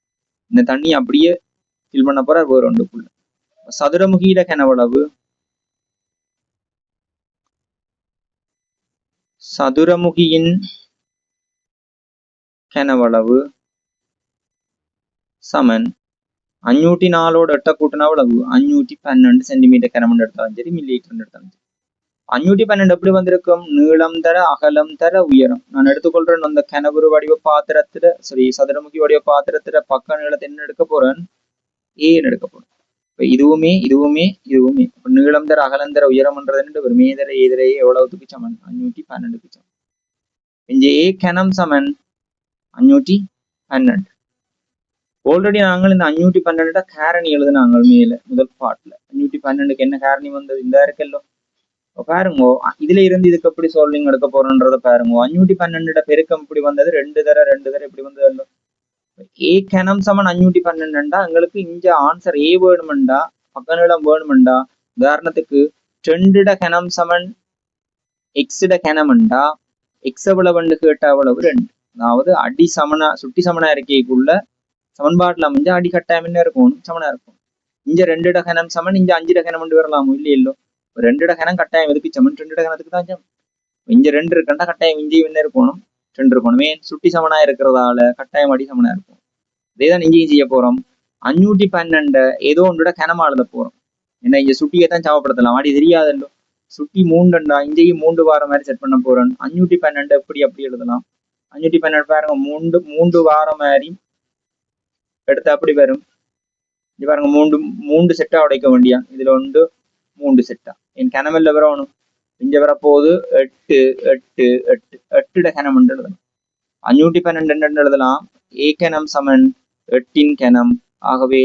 இந்த தண்ணி அப்படியே ஃபில் பண்ண போற வேற ஒன்றுக்குள்ள. சதுரமுகியிட கனவளவு சதுரமுகியின் கனவளவு சமன் 504 8 கூட்டினா எவ்வளவு 512 சென்டிமீட்டர் கனமண்டு எடுத்தாலும் சரி மில்லி லிட்டர் எடுத்தாலும் சரி. 512 எப்படி வந்திருக்கும்? நீளம் தர அகலம் தர உயரம். நான் எடுத்துக்கொள்றேன் அந்த கனவுரு வடிவ பாத்திரத்துல சதுரமுகி வடிவ பாத்திரத்துல பக்க நீளத்தை என்ன எடுக்க போறேன் ஏன்னு எடுக்க போறேன். இப்ப இதுவுமே நீளம் தர அகலம் தர உயரம்ன்றது ஒரு மேதர ஏதரையே எவ்வளவுக்கு சமன் 512க்கு சமன். இங்க ஏ கனம் சமன் 512. ஆல்ரெடி நாங்கள் இந்த 512 காரணி எழுதுனாங்க மேல முதல் பாட்டுல. 512க்கு என்ன காரணி வந்தது இந்த இருக்கல்லோ பாருங்க. இதுல இருந்து இதுக்கு எப்படி சால்விங் எடுக்க போறோன்றத பாருங்க. 512 பெருக்கம் இப்படி வந்தது 2 தர இப்படி வந்தது. ஏ கனம் சமன் 512 எங்களுக்கு இங்க ஆன்சர் ஏ வேணுமெண்டா பக்க நீளம் வேணுமெண்டா உதாரணத்துக்கு 2 கனம் சமன் எக்ஸிட கனம்ண்டா எக்ஸ் எவ்வளவு கேட்டா அவ்வளவு 2. அதாவது அடி சமனா சுட்டி சமனா இருக்கைக்குள்ள சமன்பாட்டுல அமைஞ்ச அடி கட்டாயம் என்ன இருக்கும் சமனா இருக்கும். இங்க 2 கனம் சமன் இங்க 5 கனம் வரலாமோ இல்லையோ. 2 கனம் கட்டாயம் எதுக்கு சமன் 2 கனத்துக்கு தான் சமன். இங்க 2 இருக்கண்டா கட்டாயம் இங்கேயும் என்ன இருக்கணும் 2 இருக்கணும். ஏன் சுட்டி சமனா இருக்கிறதால கட்டாயம் அடி சமனா இருக்கும். இதேதான் இங்கேயும் செய்ய போறோம். 512 ஏதோ ஒன்றோட கனமா எழுத போறோம். ஏன்னா இங்க சுட்டியை தான் சமப்படுத்தலாம் அடி தெரியாதல்லோ. சுட்டி 3 இங்கேயும் 3 வார மாதிரி செட் பண்ண போறேன். 512 அப்படி எழுதலாம். 512 பாருங்க 3 வார மாதிரி எடுத்து அப்படி வரும். இது பாருங்க 3 செட்டா உடைக்க வேண்டியா. இதுல 3 செட்டா என் கனமெல்ல வரணும். இங்க வரப்போது 8 கனம் எழுதலாம். 512 எழுதலாம். ஏ கனம் சமன் 8 கனம். ஆகவே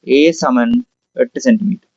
ஏ சமன் 8 சென்டிமீட்டர்.